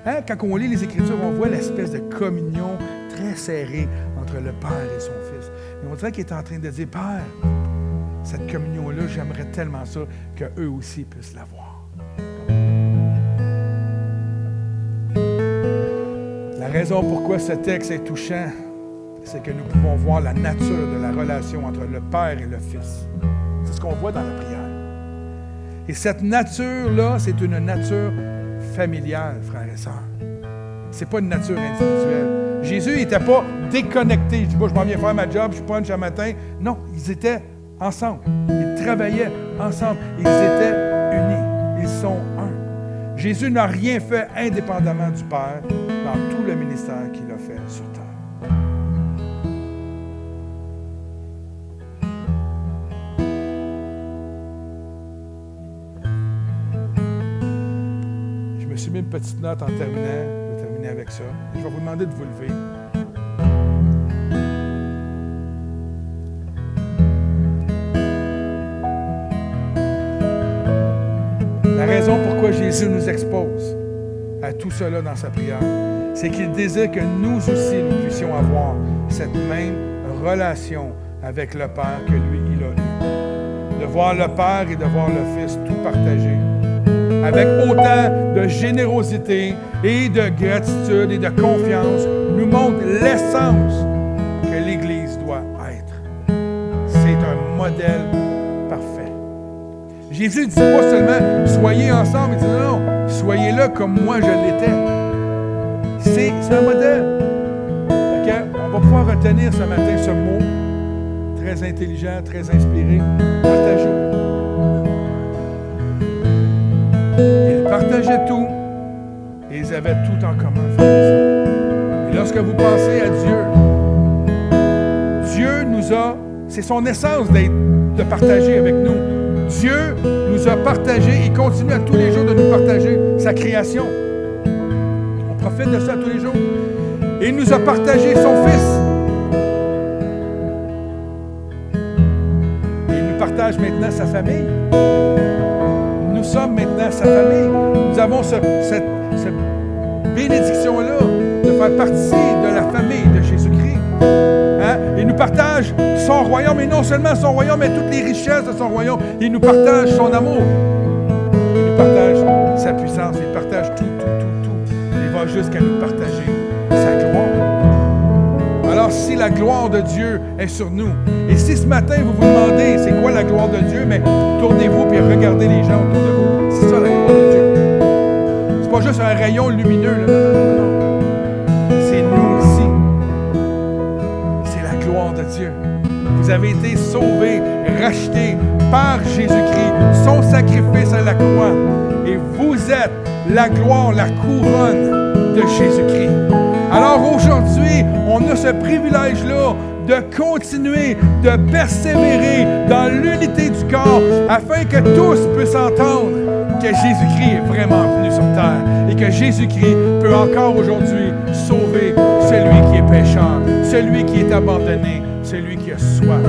Hein, quand on lit les Écritures, on voit l'espèce de communion très serrée entre le Père et son Fils. Et on dirait qu'il est en train de dire, Père, cette communion-là, j'aimerais tellement ça qu'eux aussi puissent l'avoir. La raison pourquoi ce texte est touchant, c'est que nous pouvons voir la nature de la relation entre le Père et le Fils. C'est ce qu'on voit dans la prière. Et cette nature-là, c'est une nature familiale, frères et sœurs. Ce n'est pas une nature individuelle. Jésus n'était pas déconnecté. Il dit, moi, je m'en viens faire ma job, je punch un matin. Non, ils étaient ensemble. Ils travaillaient ensemble. Ils étaient unis. Ils sont un. Jésus n'a rien fait indépendamment du Père dans tout le ministère qu'il a fait sur terre. suis mis une petite note en terminant. Je vais terminer avec ça. Je vais vous demander de vous lever. La raison pourquoi Jésus nous expose à tout cela dans sa prière, c'est qu'il désire que nous aussi, nous puissions avoir cette même relation avec le Père que lui, il a eu. De voir le Père et de voir le Fils tout partager. Avec autant de générosité et de gratitude et de confiance, nous montre l'essence que l'Église doit être. C'est un modèle parfait. Jésus ne dit pas seulement « soyez ensemble », il dit « non, soyez là comme moi je l'étais ». C'est un modèle. On va pouvoir retenir ce matin ce mot, très intelligent, très inspiré, partageons. Ils partageaient tout et ils avaient tout en commun, frères et sœurs. Et lorsque vous pensez à Dieu, Dieu nous a, c'est son essence de partager avec nous. Dieu nous a partagé et continue à tous les jours de nous partager sa création. On profite de ça tous les jours. Et il nous a partagé son Fils. Et il nous partage maintenant sa famille. Nous sommes maintenant sa famille. Nous avons cette bénédiction-là de faire partie de la famille de Jésus-Christ. Hein? Il nous partage son royaume, et non seulement son royaume, mais toutes les richesses de son royaume. Il nous partage son amour. Il nous partage sa puissance. Il partage tout. Il va jusqu'à nous partager sa gloire. Alors, si la gloire de Dieu est sur nous, et si ce matin vous vous demandez c'est quoi la gloire de Dieu, mais tournez-vous et regardez les gens autour de vous. C'est ça la gloire de Dieu. C'est pas juste un rayon lumineux. Là. Non. C'est nous ici. C'est la gloire de Dieu. Vous avez été sauvés, rachetés par Jésus-Christ, son sacrifice à la croix. Et vous êtes la gloire, la couronne de Jésus-Christ. Alors aujourd'hui, on a ce privilège-là de continuer, de persévérer dans l'unité du corps afin que tous puissent entendre que Jésus-Christ est vraiment venu sur terre et que Jésus-Christ peut encore aujourd'hui sauver celui qui est pécheur, celui qui est abandonné, celui qui a soif